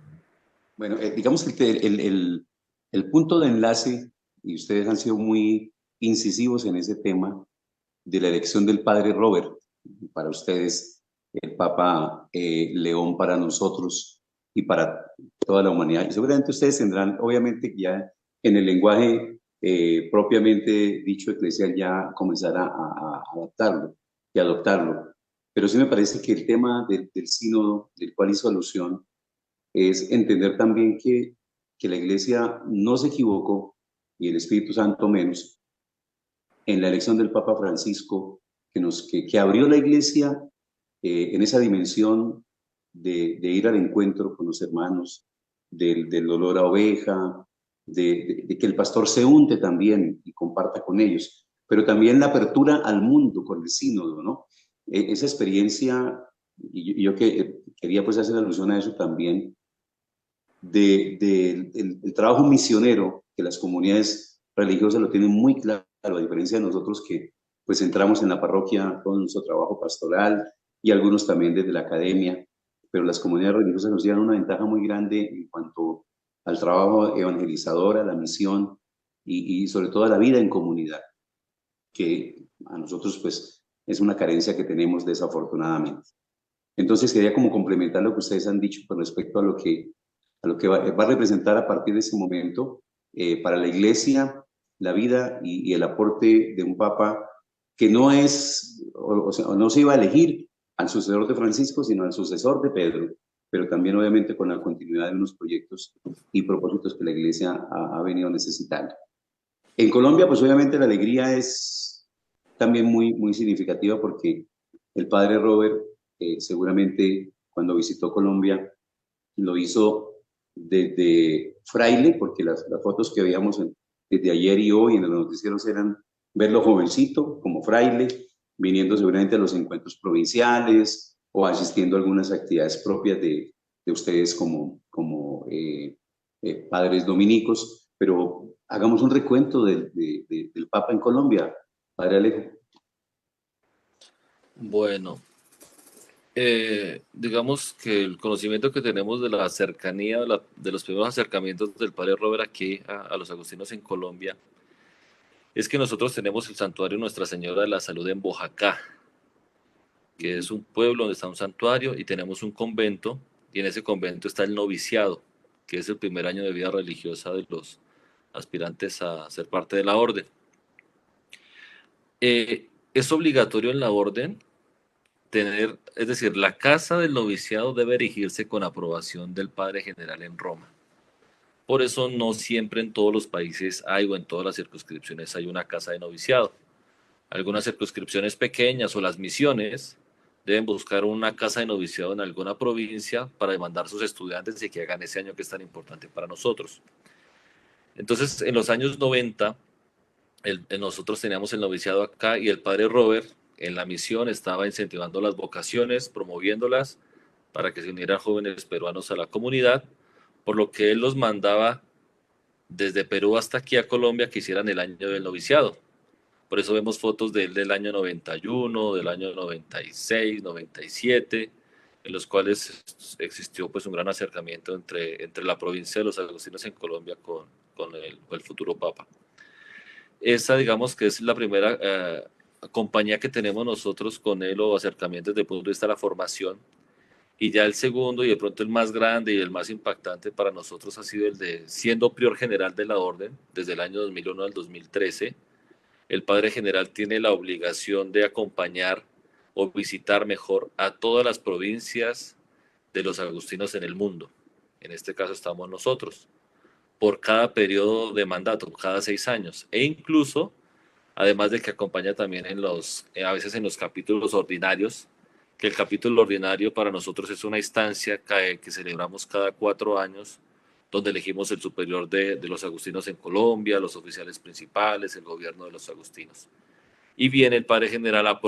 Bueno, digamos que el punto de enlace, y ustedes han sido muy incisivos en ese tema, de la elección del padre Robert, para ustedes, el Papa León para nosotros y para toda la humanidad. Y seguramente ustedes tendrán, obviamente, ya en el lenguaje propiamente dicho eclesial, ya comenzar a adaptarlo y adoptarlo. Pero sí me parece que el tema del sínodo, del cual hizo alusión, es entender también que la Iglesia no se equivocó, y el Espíritu Santo menos, en la elección del Papa Francisco, que abrió la Iglesia en esa dimensión de ir al encuentro con los hermanos, del dolor a oveja, de que el pastor se unte también y comparta con ellos, pero también la apertura al mundo con el sínodo, ¿no? Esa experiencia, y yo que quería pues hacer alusión a eso también, el trabajo misionero que las comunidades religiosas lo tienen muy claro, a diferencia de nosotros que pues entramos en la parroquia con nuestro trabajo pastoral y algunos también desde la academia, pero las comunidades religiosas nos llevan una ventaja muy grande en cuanto al trabajo evangelizador, a la misión y sobre todo a la vida en comunidad, que a nosotros pues es una carencia que tenemos desafortunadamente. Entonces quería como complementar lo que ustedes han dicho con respecto a lo que va a representar a partir de ese momento para la Iglesia, la vida y el aporte de un Papa que no es, o sea, no se iba a elegir al sucesor de Francisco, sino al sucesor de Pedro, pero también obviamente con la continuidad de unos proyectos y propósitos que la Iglesia ha venido necesitando. En Colombia, pues obviamente la alegría es también muy significativa porque el padre Robert seguramente cuando visitó Colombia lo hizo desde fraile, porque las fotos que veíamos desde ayer y hoy en los noticieros eran verlo jovencito como fraile, viniendo seguramente a los encuentros provinciales o asistiendo a algunas actividades propias de ustedes como padres dominicos, pero hagamos un recuento del Papa en Colombia, Padre Alejo. Bueno, digamos que el conocimiento que tenemos de la cercanía, de los primeros acercamientos del padre Robert aquí a los agustinos en Colombia, es que nosotros tenemos el santuario Nuestra Señora de la Salud en Boyacá, que es un pueblo donde está un santuario y tenemos un convento, y en ese convento está el noviciado, que es el primer año de vida religiosa de los aspirantes a ser parte de la orden. Es obligatorio en la orden tener, es decir, la casa del noviciado debe erigirse con aprobación del padre general en Roma. Por eso no siempre en todos los países hay o en todas las circunscripciones hay una casa de noviciado. Algunas circunscripciones pequeñas o las misiones deben buscar una casa de noviciado en alguna provincia para demandar sus estudiantes y que hagan ese año que es tan importante para nosotros. Entonces, en los años 90, nosotros teníamos el noviciado acá y el padre Robert en la misión estaba incentivando las vocaciones, promoviéndolas para que se unieran jóvenes peruanos a la comunidad, por lo que él los mandaba desde Perú hasta aquí a Colombia que hicieran el año del noviciado. Por eso vemos fotos de él del año 91, del año 96, 97, en los cuales existió pues un gran acercamiento entre la provincia de los agustinos en Colombia con el futuro Papa. Esa digamos que es la primera compañía que tenemos nosotros con él o acercamiento desde el punto de vista de la formación. Y ya el segundo y de pronto el más grande y el más impactante para nosotros ha sido el de siendo prior general de la orden desde el año 2001 al 2013. El padre general tiene la obligación de acompañar o visitar mejor a todas las provincias de los agustinos en el mundo. En este caso estamos nosotros, por cada periodo de mandato, cada 6 años. E incluso, además de que acompaña también a veces en los capítulos ordinarios, que el capítulo ordinario para nosotros es una instancia que celebramos cada 4 años, donde elegimos el superior de los agustinos en Colombia, los oficiales principales, el gobierno de los agustinos. Y viene el padre general a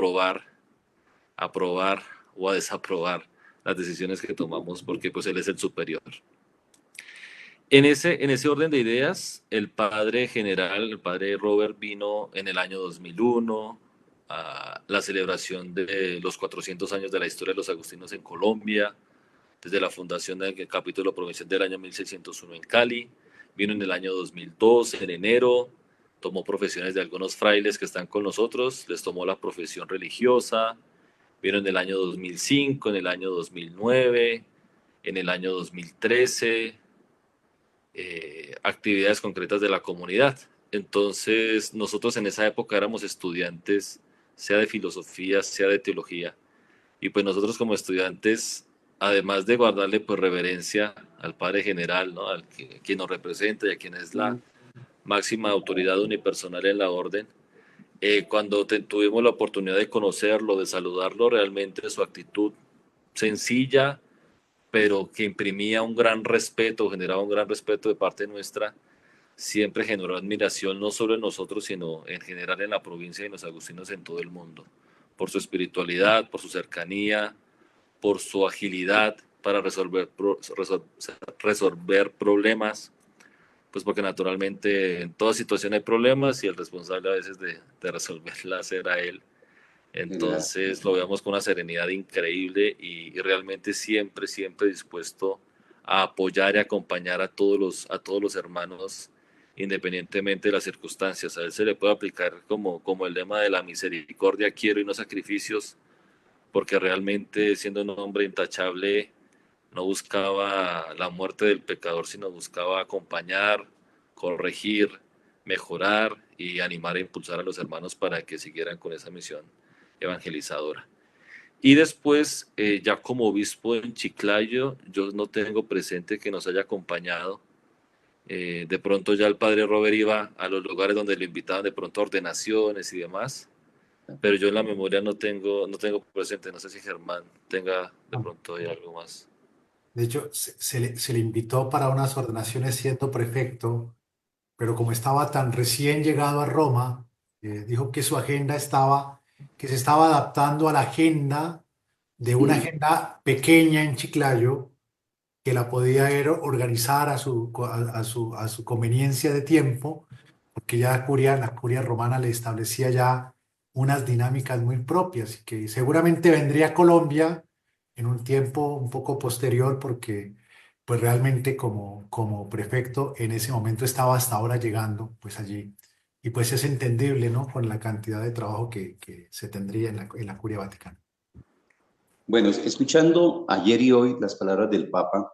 aprobar o a desaprobar las decisiones que tomamos, porque pues Él es el superior. En ese orden de ideas, el padre general, el padre Robert, vino en el año 2001 a la celebración de los 400 años de la historia de los agustinos en Colombia, desde la fundación del capítulo provincial del año 1601 en Cali. Vino en el año 2002, en enero, tomó profesiones de algunos frailes que están con nosotros, les tomó la profesión religiosa. Vino en el año 2005, en el año 2009, en el año 2013, actividades concretas de la comunidad. Entonces, nosotros en esa época éramos estudiantes, sea de filosofía, sea de teología, y pues nosotros como estudiantes, además de guardarle pues reverencia al Padre General, ¿no? Quien nos representa y a quien es la máxima autoridad unipersonal en la orden, cuando tuvimos la oportunidad de conocerlo, de saludarlo, realmente su actitud sencilla, pero que imprimía un gran respeto, generaba un gran respeto de parte nuestra, siempre generó admiración no solo en nosotros, sino en general en la provincia y en los agustinos en todo el mundo, por su espiritualidad, por su cercanía, por su agilidad para resolver problemas, pues porque naturalmente en toda situación hay problemas y el responsable a veces de resolverlas era él. General. Entonces lo veamos con una serenidad increíble y realmente siempre, siempre dispuesto a apoyar y acompañar a todos los hermanos independientemente de las circunstancias. A él se le puede aplicar como el lema de la misericordia, quiero y no sacrificios, porque realmente siendo un hombre intachable no buscaba la muerte del pecador, sino buscaba acompañar, corregir, mejorar y animar e impulsar a los hermanos para que siguieran con esa misión evangelizadora. Y después, ya como obispo en Chiclayo, yo no tengo presente que nos haya acompañado. De pronto ya el padre Robert iba a los lugares donde le invitaban de pronto a ordenaciones y demás, pero yo en la memoria no tengo presente, no sé si Germán tenga de pronto ahí algo más. De hecho, se le invitó para unas ordenaciones siendo prefecto, pero como estaba tan recién llegado a Roma, dijo que su agenda estaba, que se estaba adaptando a la agenda de una agenda pequeña en Chiclayo, que la podía él organizar a su conveniencia de tiempo, porque ya la curia romana le establecía ya unas dinámicas muy propias y que seguramente vendría a Colombia en un tiempo un poco posterior, porque pues realmente como prefecto en ese momento estaba hasta ahora llegando pues allí. Y pues es entendible, ¿no? Con la cantidad de trabajo que se tendría en la Curia Vaticana. Bueno, escuchando ayer y hoy las palabras del Papa,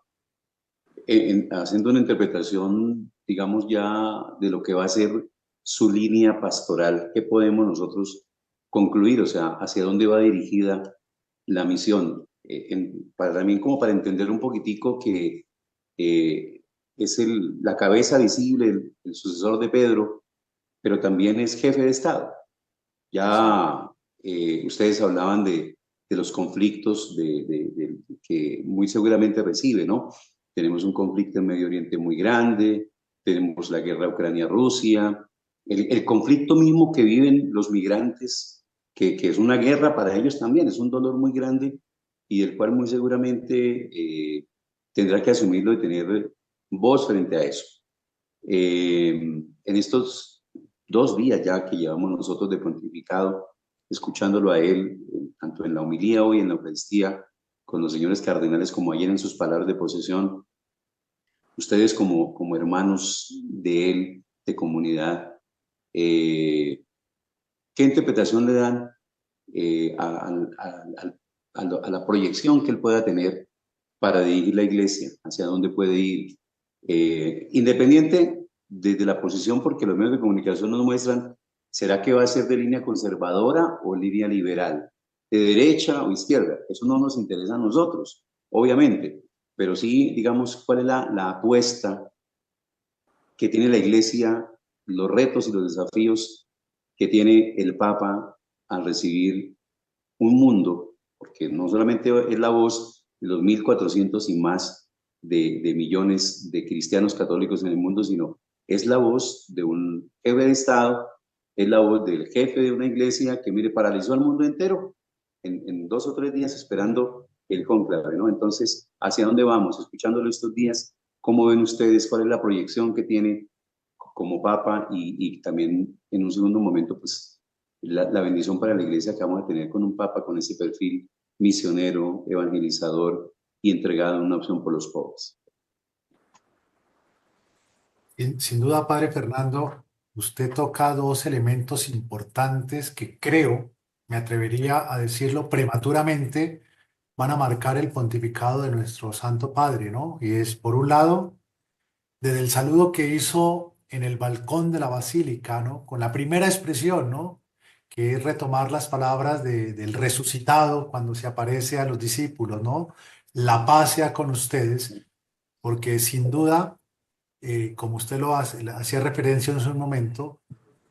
haciendo una interpretación, digamos, ya de lo que va a ser su línea pastoral, ¿qué podemos nosotros concluir? O sea, ¿hacia dónde va dirigida la misión? Para también como para entender un poquitico que es la cabeza visible, el sucesor de Pedro, pero también es jefe de Estado. Sí. Ya ustedes hablaban de los conflictos que muy seguramente recibe, ¿no? Tenemos un conflicto en Medio Oriente muy grande, tenemos la guerra Ucrania-Rusia, el conflicto mismo que viven los migrantes, que es una guerra para ellos también, es un dolor muy grande y del cual muy seguramente tendrá que asumirlo y tener voz frente a eso. En estos 2 días ya que llevamos nosotros de pontificado, escuchándolo a él, tanto en la homilía hoy en la Eucaristía, con los señores cardenales, como ayer en sus palabras de posesión, ustedes como hermanos de él, de comunidad, ¿qué interpretación le dan a la proyección que él pueda tener para dirigir la iglesia, hacia dónde puede ir? Independiente desde la posición, porque los medios de comunicación nos muestran, ¿será que va a ser de línea conservadora o línea liberal? ¿De derecha o izquierda? Eso no nos interesa a nosotros, obviamente, pero sí, digamos, cuál es la apuesta que tiene la iglesia, los retos y los desafíos que tiene el Papa al recibir un mundo, porque no solamente es la voz de los 1.400 y más de millones de cristianos católicos en el mundo, sino es la voz de un jefe de Estado, es la voz del jefe de una iglesia que, mire, paralizó al mundo entero en 2 o 3 días esperando el cónclave, ¿no? Entonces, ¿hacia dónde vamos? Escuchándolo estos días, ¿cómo ven ustedes? ¿Cuál es la proyección que tiene como Papa? Y también en un segundo momento, pues, la bendición para la iglesia que vamos a tener con un Papa con ese perfil misionero, evangelizador y entregado en una opción por los pobres. Sin duda, padre Fernando, usted toca dos elementos importantes que creo, me atrevería a decirlo prematuramente, van a marcar el pontificado de nuestro Santo Padre, ¿no? Y es, por un lado, desde el saludo que hizo en el balcón de la basílica, ¿no? Con la primera expresión, ¿no? Que es retomar las palabras del resucitado cuando se aparece a los discípulos, ¿no? La paz sea con ustedes, porque sin duda, como usted lo hace, hacía referencia en un momento,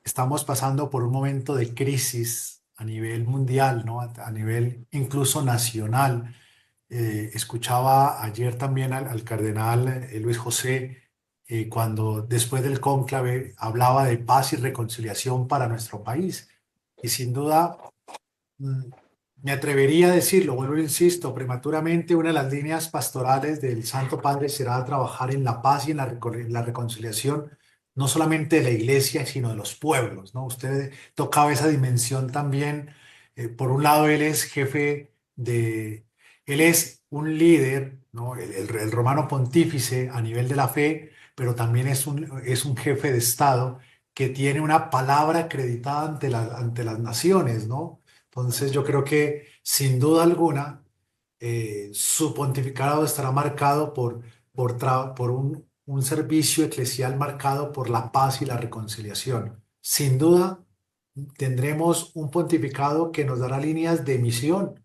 estamos pasando por un momento de crisis a nivel mundial, ¿no? A nivel incluso nacional. Escuchaba ayer también al cardenal Luis José, cuando después del cónclave hablaba de paz y reconciliación para nuestro país. Y sin duda, mm, me atrevería a decirlo, vuelvo e insisto, prematuramente una de las líneas pastorales del Santo Padre será trabajar en la paz y en en la reconciliación, no solamente de la iglesia, sino de los pueblos, ¿no? Usted tocaba esa dimensión también. Por un lado, él es jefe él es un líder, ¿no? El romano pontífice a nivel de la fe, pero también es un jefe de Estado que tiene una palabra acreditada ante las naciones, ¿no? Entonces yo creo que sin duda alguna su pontificado estará marcado por un servicio eclesial marcado por la paz y la reconciliación. Sin duda tendremos un pontificado que nos dará líneas de misión.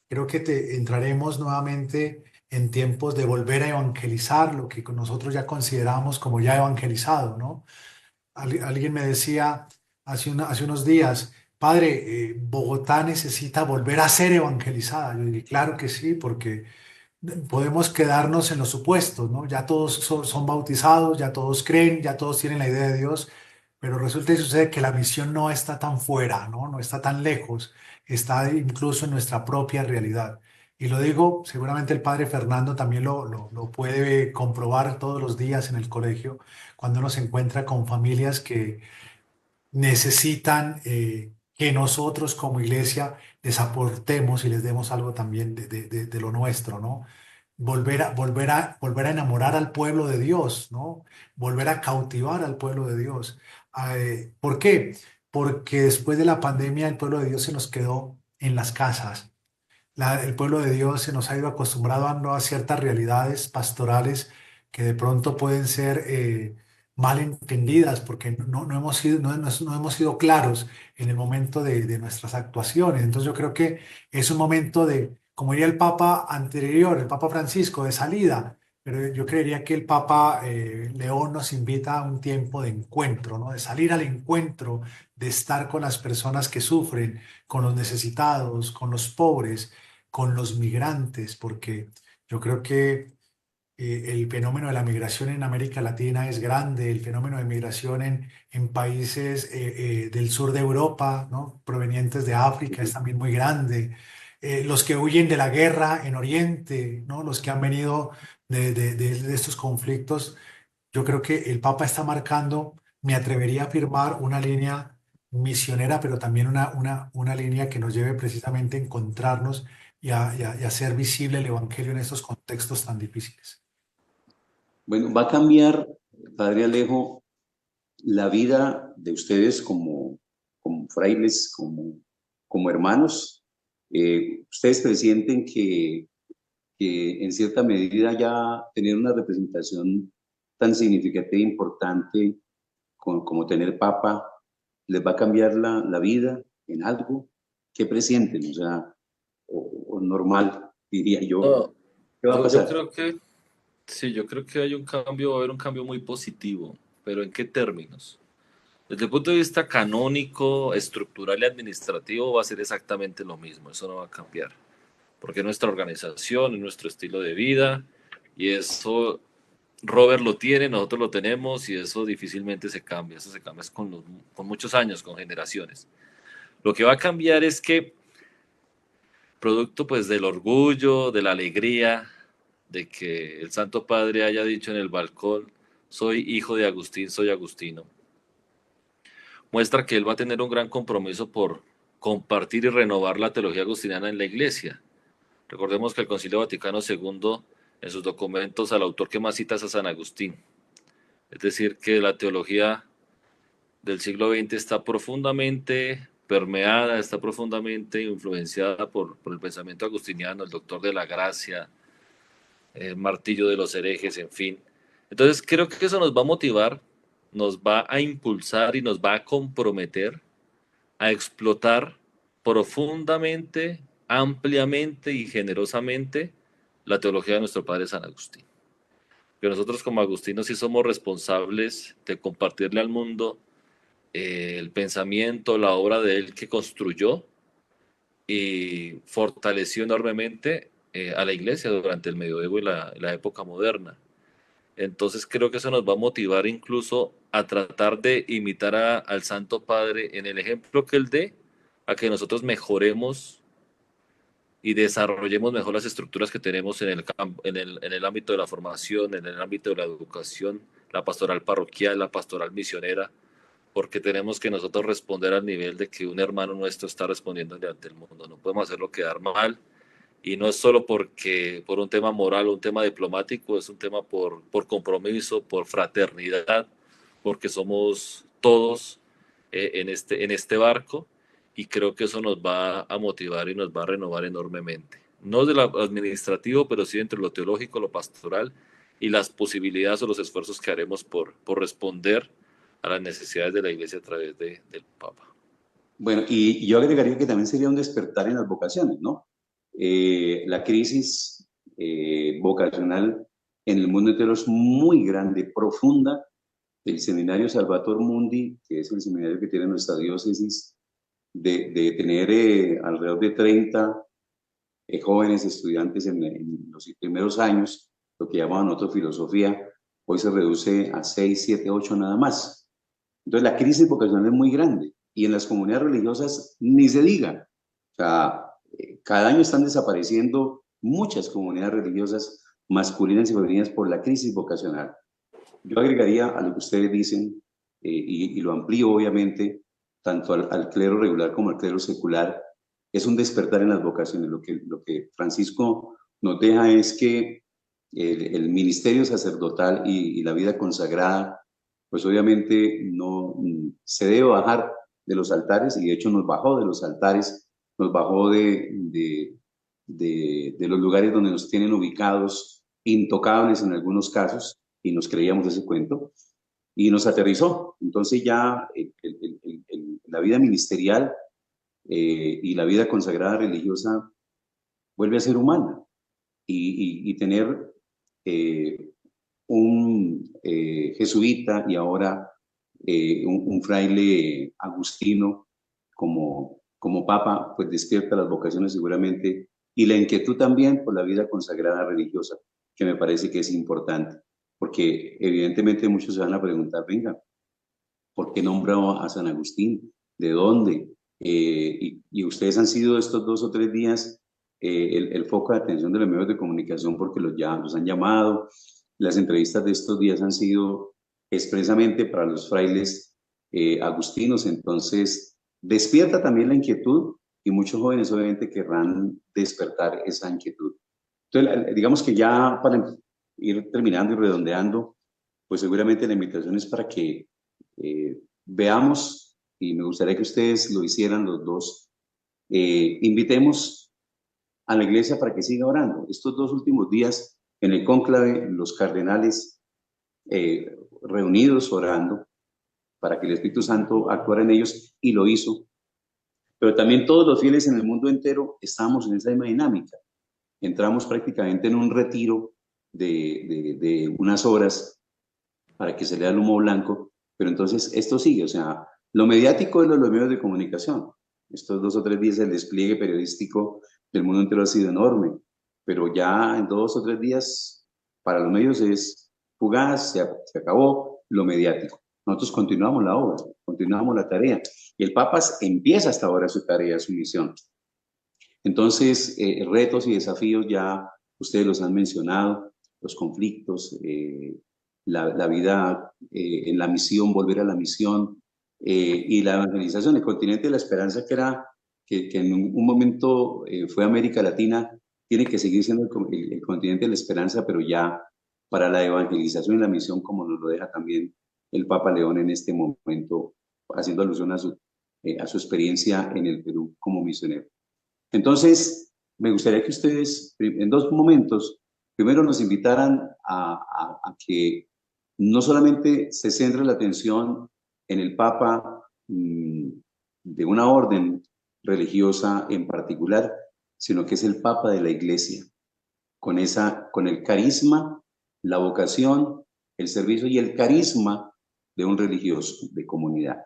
Creo que entraremos nuevamente en tiempos de volver a evangelizar lo que nosotros ya consideramos como ya evangelizado, ¿no? Alguien me decía hace unos días, padre, Bogotá necesita volver a ser evangelizada. Yo dije, claro que sí, porque podemos quedarnos en los supuestos, ¿no? Ya todos son bautizados, ya todos creen, ya todos tienen la idea de Dios, pero resulta y sucede que la misión no está tan fuera, ¿no? No está tan lejos, está incluso en nuestra propia realidad. Y lo digo, seguramente el padre Fernando también lo puede comprobar todos los días en el colegio, cuando uno se encuentra con familias que necesitan que nosotros como iglesia les aportemos y les demos algo también de lo nuestro, ¿no? Volver a enamorar al pueblo de Dios, ¿no? Volver a cautivar al pueblo de Dios. ¿Por qué? Porque después de la pandemia el pueblo de Dios se nos quedó en las casas. El pueblo de Dios se nos ha ido acostumbrando a ciertas realidades pastorales que de pronto pueden ser mal entendidas porque no hemos sido, no hemos sido claros en el momento de nuestras actuaciones. Entonces yo creo que es un momento de, como diría el Papa anterior, el Papa Francisco, de salida. Pero yo creería que el Papa León nos invita a un tiempo de encuentro, ¿no? De salir al encuentro, de estar con las personas que sufren, con los necesitados, con los pobres, con los migrantes, porque yo creo que el fenómeno de la migración en América Latina es grande, el fenómeno de migración en países del sur de Europa, ¿no? Provenientes de África es también muy grande. Los que huyen de la guerra en Oriente, ¿no? Los que han venido de estos conflictos, yo creo que el Papa está marcando, me atrevería a afirmar, una línea misionera, pero también una línea que nos lleve precisamente a encontrarnos y a hacer visible el Evangelio en estos contextos tan difíciles. Bueno, va a cambiar, Padre Alejo, la vida de ustedes como frailes, como hermanos. ¿Ustedes presienten que en cierta medida ya tener una representación tan significativa e importante como tener papa les va a cambiar la vida en algo? ¿Qué presienten? O sea, o normal, diría yo. No, ¿Qué va a yo pasar? creo que sí, yo creo que hay un cambio, va a haber un cambio muy positivo, pero ¿en qué términos? Desde el punto de vista canónico, estructural y administrativo va a ser exactamente lo mismo, eso no va a cambiar, porque es nuestra organización, es nuestro estilo de vida y eso Robert lo tiene, nosotros lo tenemos y eso difícilmente se cambia, eso se cambia es con muchos años, con generaciones. Lo que va a cambiar es que producto pues del orgullo, de la alegría, de que el Santo Padre haya dicho en el balcón, soy hijo de Agustín, soy agustino. Muestra que él va a tener un gran compromiso por compartir y renovar la teología agustiniana en la Iglesia. Recordemos que el Concilio Vaticano II, en sus documentos, al autor que más cita es a San Agustín. Es decir, que la teología del siglo XX está profundamente permeada, está profundamente influenciada por el pensamiento agustiniano, el doctor de la gracia, el martillo de los herejes, en fin. Entonces creo que eso nos va a motivar, nos va a impulsar y nos va a comprometer a explotar profundamente, ampliamente y generosamente la teología de nuestro Padre San Agustín. Que nosotros como agustinos sí somos responsables de compartirle al mundo el pensamiento, la obra de él que construyó y fortaleció enormemente a la iglesia durante el medioevo y la época moderna. Entonces creo que eso nos va a motivar incluso a tratar de imitar al Santo Padre en el ejemplo que él dé, a que nosotros mejoremos y desarrollemos mejor las estructuras que tenemos en el ámbito de la formación, en el ámbito de la educación, la pastoral parroquial, la pastoral misionera, porque tenemos que nosotros responder al nivel de que un hermano nuestro está respondiendo ante el mundo. No podemos hacerlo quedar mal, y no es solo por un tema moral o un tema diplomático, es un tema por compromiso, por fraternidad, porque somos todos en este barco, y creo que eso nos va a motivar y nos va a renovar enormemente. No de lo administrativo, pero sí entre lo teológico, lo pastoral y las posibilidades o los esfuerzos que haremos por responder a las necesidades de la Iglesia a través del Papa. Bueno, y yo agregaría que también sería un despertar en las vocaciones, ¿no? La crisis vocacional en el mundo entero es muy grande, profunda. El seminario Salvator Mundi, que es el seminario que tiene nuestra diócesis, de tener alrededor de 30 jóvenes estudiantes en los primeros años, lo que llamaban nosotros filosofía, hoy se reduce a 6, 7, 8 nada más. Entonces la crisis vocacional es muy grande, y en las comunidades religiosas ni se diga. O sea, cada año están desapareciendo muchas comunidades religiosas masculinas y femeninas por la crisis vocacional. Yo agregaría a lo que ustedes dicen, y lo amplío obviamente, tanto al clero regular como al clero secular, es un despertar en las vocaciones. Lo que Francisco nos deja es que el ministerio sacerdotal y la vida consagrada, pues obviamente no se debe bajar de los altares, y de hecho nos bajó de los altares, nos bajó de los lugares donde nos tienen ubicados, intocables en algunos casos, y nos creíamos ese cuento, y nos aterrizó. Entonces ya la vida ministerial y la vida consagrada religiosa vuelve a ser humana, y tener un jesuita y ahora un fraile agustino como papa, pues despierta las vocaciones seguramente, y la inquietud también por la vida consagrada religiosa, que me parece que es importante, porque evidentemente muchos se van a preguntar, venga, ¿por qué nombró a San Agustín? ¿De dónde? Y ustedes han sido estos 2 o 3 días el foco de atención de los medios de comunicación, porque los han llamado. Las entrevistas de estos días han sido expresamente para los frailes agustinos. Entonces despierta también la inquietud, y muchos jóvenes obviamente querrán despertar esa inquietud. Entonces, digamos que ya para ir terminando y redondeando, pues seguramente la invitación es para que veamos, y me gustaría que ustedes lo hicieran los dos, invitemos a la iglesia para que siga orando. Estos 2 últimos días en el cónclave, los cardenales reunidos orando para que el Espíritu Santo actuara en ellos, y lo hizo. Pero también todos los fieles en el mundo entero estamos en esa misma dinámica. Entramos prácticamente en un retiro de unas horas para que se lea el humo blanco, pero entonces esto sigue. O sea, lo mediático es los medios de comunicación. Estos 2 o 3 días el despliegue periodístico del mundo entero ha sido enorme, pero ya en 2 o 3 días para los medios es fugaz, se acabó lo mediático. Nosotros continuamos la obra, continuamos la tarea, y el Papa empieza hasta ahora su tarea, su misión. Entonces, retos y desafíos ya ustedes los han mencionado, los conflictos, la vida en la misión, volver a la misión, y la evangelización, el continente de la esperanza que en un momento fue América Latina, tiene que seguir siendo el continente de la esperanza, pero ya para la evangelización y la misión, como nos lo deja también el Papa León en este momento, haciendo alusión a su experiencia en el Perú como misionero. Entonces, me gustaría que ustedes, en dos momentos, primero nos invitaran a que no solamente se centre la atención en el Papa de una orden religiosa en particular, sino que es el Papa de la Iglesia, con el carisma, la vocación, el servicio y el carisma de un religioso de comunidad.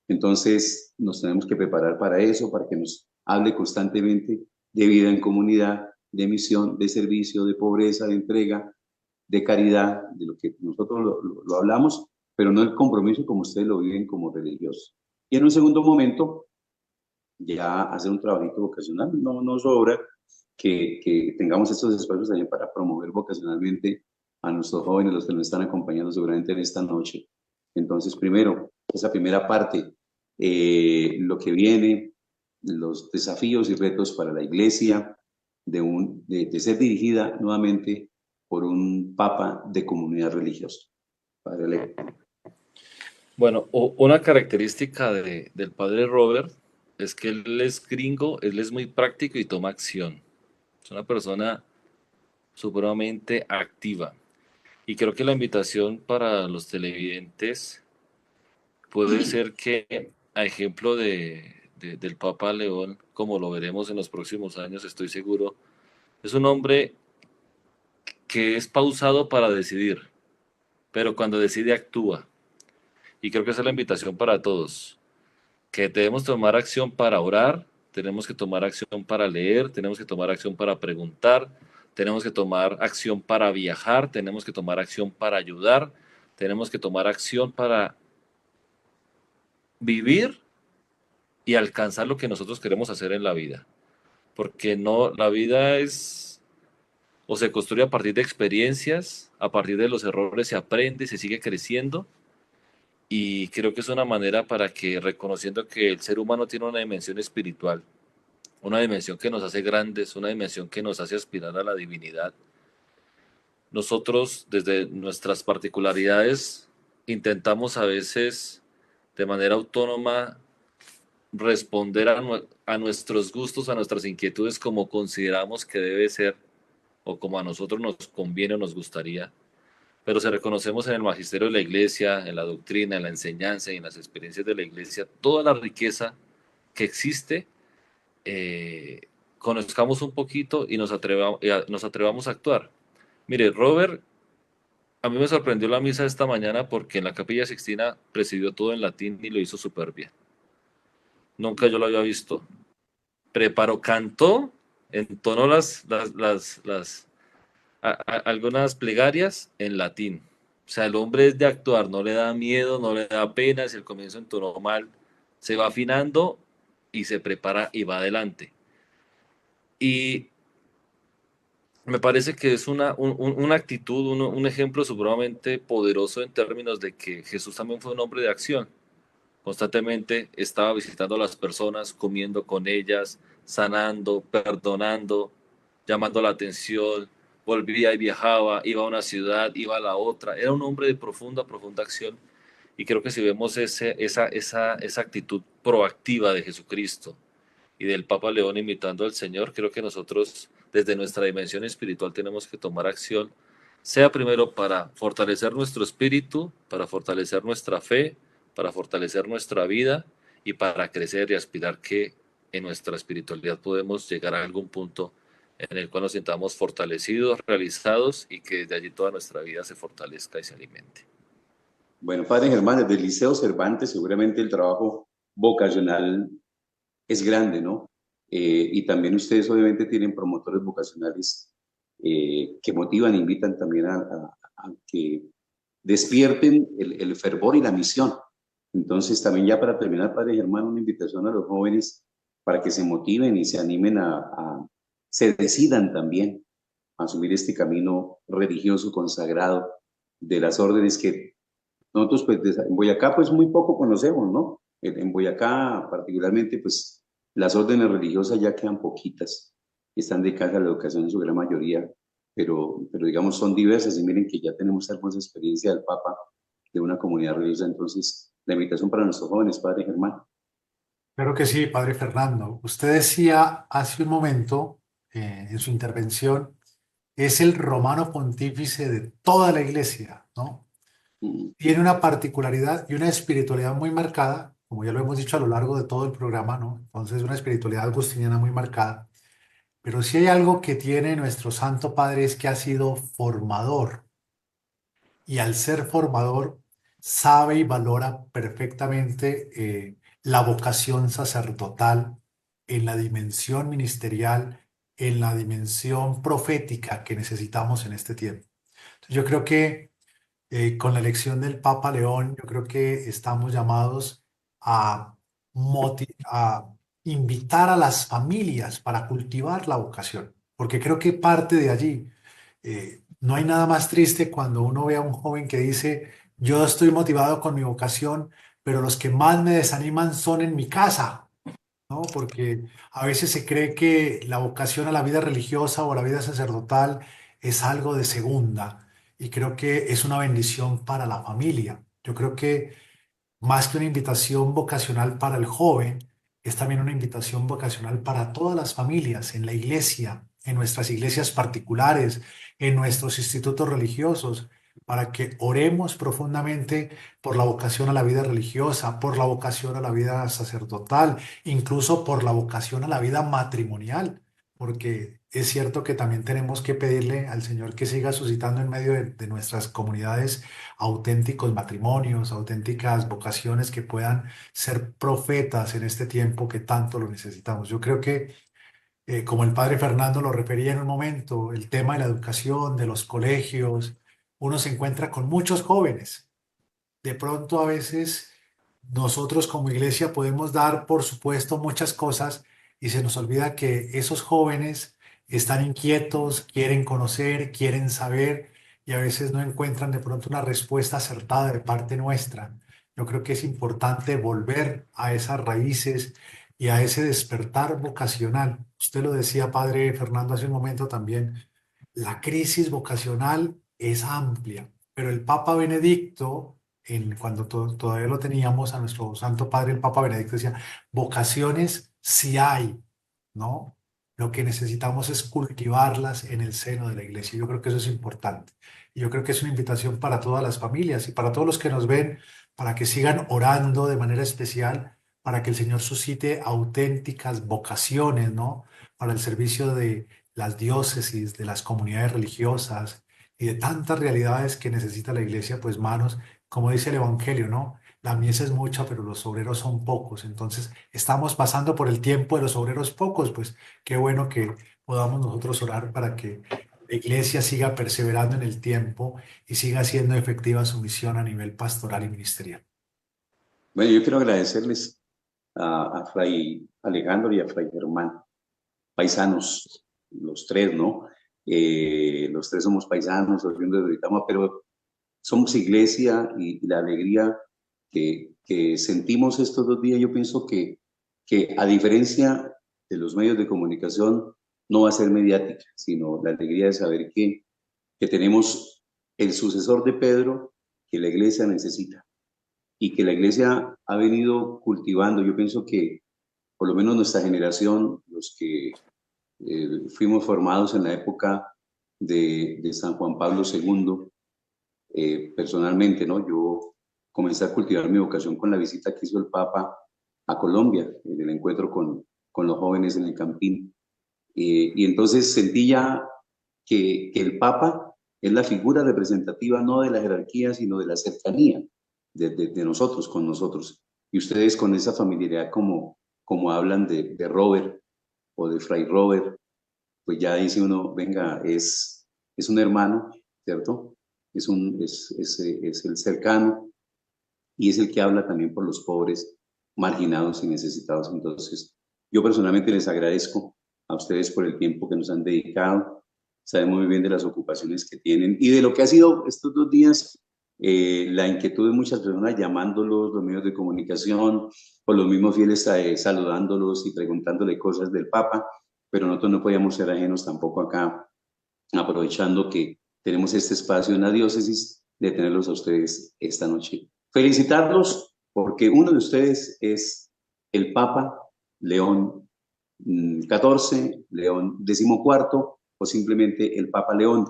Entonces, nos tenemos que preparar para eso, para que nos hable constantemente de vida en comunidad, de misión, de servicio, de pobreza, de entrega, de caridad, de lo que nosotros lo hablamos, pero no el compromiso como ustedes lo viven como religiosos. Y en un segundo momento, ya hacer un trabajito vocacional, no sobra que tengamos estos espacios también para promover vocacionalmente a nuestros jóvenes, los que nos están acompañando seguramente en esta noche. Entonces, primero, esa primera parte, lo que viene, los desafíos y retos para la iglesia, de ser dirigida nuevamente por un papa de comunidad religiosa. Padre Leo. Bueno, una característica del padre Robert es que él es gringo, él es muy práctico y toma acción. Es una persona supremamente activa. Y creo que la invitación para los televidentes puede ser que, a ejemplo del Papa León, como lo veremos en los próximos años, estoy seguro, es un hombre que es pausado para decidir, pero cuando decide actúa. Y creo que esa es la invitación para todos, que debemos tomar acción para orar, tenemos que tomar acción para leer, tenemos que tomar acción para preguntar, tenemos que tomar acción para viajar, tenemos que tomar acción para ayudar, tenemos que tomar acción para vivir y alcanzar lo que nosotros queremos hacer en la vida. Porque no, la vida es o se construye a partir de experiencias, a partir de los errores se aprende, se sigue creciendo. Y creo que es una manera para que, reconociendo que el ser humano tiene una dimensión espiritual, una dimensión que nos hace grandes, una dimensión que nos hace aspirar a la divinidad, nosotros desde nuestras particularidades intentamos a veces de manera autónoma responder a nuestros gustos, a nuestras inquietudes como consideramos que debe ser o como a nosotros nos conviene o nos gustaría. Pero si reconocemos en el magisterio de la iglesia, en la doctrina, en la enseñanza y en las experiencias de la iglesia, toda la riqueza que existe, conozcamos un poquito y nos atrevamos a actuar. Mire, Robert, a mí me sorprendió la misa esta mañana porque en la Capilla Sixtina presidió todo en latín y lo hizo súper bien. Nunca yo lo había visto. Preparó, cantó, entonó algunas plegarias en latín. O sea, el hombre es de actuar, no le da miedo, no le da pena, si el comienzo entonó mal, se va afinando y se prepara y va adelante. Y me parece que es una actitud, un ejemplo supremamente poderoso en términos de que Jesús también fue un hombre de acción. Constantemente estaba visitando a las personas, comiendo con ellas, sanando, perdonando, llamando la atención, volvía y viajaba, iba a una ciudad, iba a la otra. Era un hombre de profunda acción. Y creo que si vemos esa actitud proactiva de Jesucristo y del Papa León imitando al Señor, creo que nosotros desde nuestra dimensión espiritual tenemos que tomar acción, sea primero para fortalecer nuestro espíritu, para fortalecer nuestra fe, para fortalecer nuestra vida y para crecer y aspirar que en nuestra espiritualidad podemos llegar a algún punto en el cual nos sintamos fortalecidos, realizados y que desde allí toda nuestra vida se fortalezca y se alimente. Bueno, Padre Germán, desde el Liceo Cervantes seguramente el trabajo vocacional es grande, ¿no? Y también ustedes obviamente tienen promotores vocacionales que motivan e invitan también a que despierten el fervor y la misión. Entonces, también ya para terminar, Padre Germán, una invitación a los jóvenes para que se motiven y se animen se decidan también a asumir este camino religioso consagrado de las órdenes que nosotros pues en Boyacá pues muy poco conocemos, ¿no? En Boyacá particularmente pues las órdenes religiosas ya quedan poquitas, están dedicadas a la educación en su gran mayoría, pero digamos son diversas y miren que ya tenemos hermosa experiencia del Papa de una comunidad religiosa, entonces la invitación para nuestros jóvenes, Padre Germán. Claro que sí, padre Fernando. Usted decía hace un momento en su intervención, es el romano pontífice de toda la iglesia, ¿no? Mm, Tiene una particularidad y una espiritualidad muy marcada, como ya lo hemos dicho a lo largo de todo el programa, ¿no? Entonces, una espiritualidad agustiniana muy marcada. Pero si hay algo que tiene nuestro Santo Padre es que ha sido formador y al ser formador sabe y valora perfectamente la vocación sacerdotal en la dimensión ministerial, en la dimensión profética que necesitamos en este tiempo. Yo creo que con la elección del Papa León, yo creo que estamos llamados a, a invitar a las familias para cultivar la vocación, porque creo que parte de allí. No hay nada más triste cuando uno ve a un joven que dice, yo estoy motivado con mi vocación, pero los que más me desaniman son en mi casa, ¿no? Porque a veces se cree que la vocación a la vida religiosa o a la vida sacerdotal es algo de segunda y creo que es una bendición para la familia. Yo creo que más que una invitación vocacional para el joven, es también una invitación vocacional para todas las familias, en la iglesia, en nuestras iglesias particulares, en nuestros institutos religiosos, para que oremos profundamente por la vocación a la vida religiosa, por la vocación a la vida sacerdotal, incluso por la vocación a la vida matrimonial, porque es cierto que también tenemos que pedirle al Señor que siga suscitando en medio de nuestras comunidades auténticos matrimonios, auténticas vocaciones que puedan ser profetas en este tiempo que tanto lo necesitamos. Yo creo que, como el padre Fernando lo refería en un momento, el tema de la educación, de los colegios, uno se encuentra con muchos jóvenes. De pronto a veces nosotros como iglesia podemos dar, por supuesto, muchas cosas y se nos olvida que esos jóvenes están inquietos, quieren conocer, quieren saber y a veces no encuentran de pronto una respuesta acertada de parte nuestra. Yo creo que es importante volver a esas raíces y a ese despertar vocacional. Usted lo decía, padre Fernando, hace un momento también, la crisis vocacional es amplia, pero el Papa Benedicto cuando todavía lo teníamos a nuestro Santo Padre, el Papa Benedicto decía, vocaciones sí hay, ¿no? Lo que necesitamos es cultivarlas en el seno de la iglesia. Yo creo que eso es importante. Y yo creo que es una invitación para todas las familias y para todos los que nos ven, para que sigan orando de manera especial, para que el Señor suscite auténticas vocaciones, ¿no? Para el servicio de las diócesis, de las comunidades religiosas y de tantas realidades que necesita la iglesia, pues manos como dice el Evangelio, ¿no? La mies es mucha, pero los obreros son pocos. Entonces, estamos pasando por el tiempo de los obreros pocos, pues qué bueno que podamos nosotros orar para que la iglesia siga perseverando en el tiempo y siga siendo efectiva su misión a nivel pastoral y ministerial. Bueno, yo quiero agradecerles a Fray Alejandro y a Fray Germán, paisanos, los tres, ¿no? Los tres somos paisanos, oriundos de Duitama, pero somos iglesia y la alegría que sentimos estos 2 días, yo pienso que a diferencia de los medios de comunicación, no va a ser mediática, sino la alegría de saber que tenemos el sucesor de Pedro que la iglesia necesita y que la iglesia ha venido cultivando. Yo pienso que por lo menos nuestra generación, los que fuimos formados en la época de San Juan Pablo II, personalmente, ¿no? Yo comencé a cultivar mi vocación con la visita que hizo el Papa a Colombia, en el encuentro con los jóvenes en el Campín. Y entonces sentí ya que el Papa es la figura representativa no de la jerarquía, sino de la cercanía de nosotros con nosotros. Y ustedes con esa familiaridad como hablan de Robert o de Fray Robert, pues ya dice uno, venga, es un hermano, ¿cierto? Es el cercano y es el que habla también por los pobres, marginados y necesitados. Entonces, Yo personalmente les agradezco a ustedes por el tiempo que nos han dedicado. Sabemos muy bien de las ocupaciones que tienen y de lo que ha sido estos 2 días, la inquietud de muchas personas llamándolos, los medios de comunicación, o los mismos fieles saludándolos y preguntándole cosas del Papa, pero nosotros no podíamos ser ajenos tampoco acá, aprovechando que tenemos este espacio en la diócesis, de tenerlos a ustedes esta noche. Felicitarlos porque uno de ustedes es el Papa León XIV, León XIV, o simplemente el Papa León,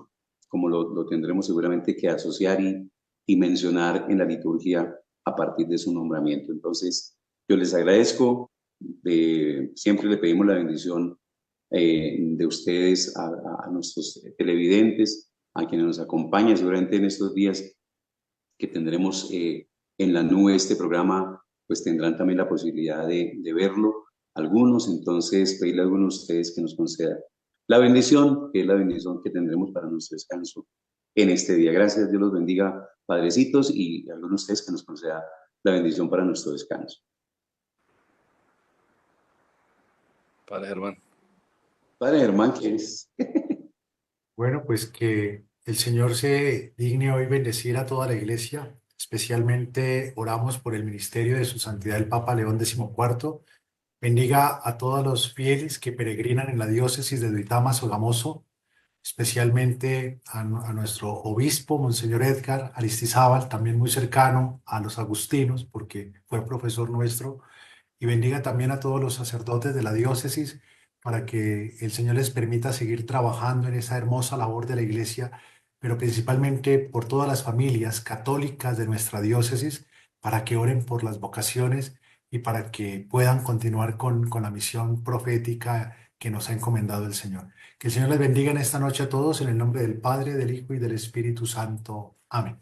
como lo tendremos seguramente que asociar y mencionar en la liturgia a partir de su nombramiento. Entonces, yo les agradezco, siempre le pedimos la bendición de ustedes a nuestros televidentes, a quienes nos acompañan seguramente en estos días que tendremos en la nube este programa, pues tendrán también la posibilidad de verlo algunos. Entonces pedirle a algunos de ustedes que nos concedan la bendición, que es la bendición que tendremos para nuestro descanso en este día. Gracias, Dios los bendiga, padrecitos, y a algunos de ustedes que nos conceda la bendición para nuestro descanso. Padre Germán. Padre Germán, ¿quién es? Bueno, pues que el Señor se digne hoy bendecir a toda la iglesia. Especialmente oramos por el ministerio de su santidad el Papa León XIV. Bendiga a todos los fieles que peregrinan en la diócesis de Duitama, Sogamoso, especialmente a nuestro obispo, Monseñor Edgar Aristizábal, también muy cercano a los agustinos, porque fue profesor nuestro, y bendiga también a todos los sacerdotes de la diócesis para que el Señor les permita seguir trabajando en esa hermosa labor de la iglesia, pero principalmente por todas las familias católicas de nuestra diócesis, para que oren por las vocaciones y para que puedan continuar con la misión profética que nos ha encomendado el Señor. Que el Señor les bendiga en esta noche a todos, en el nombre del Padre, del Hijo y del Espíritu Santo. Amén.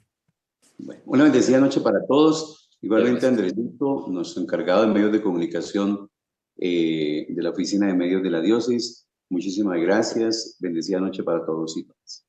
Bueno, una bendecida noche para todos. Igualmente, Andresito, nuestro encargado de medios de comunicación de la Oficina de Medios de la Diócesis. Muchísimas gracias. Bendecida noche para todos y todas.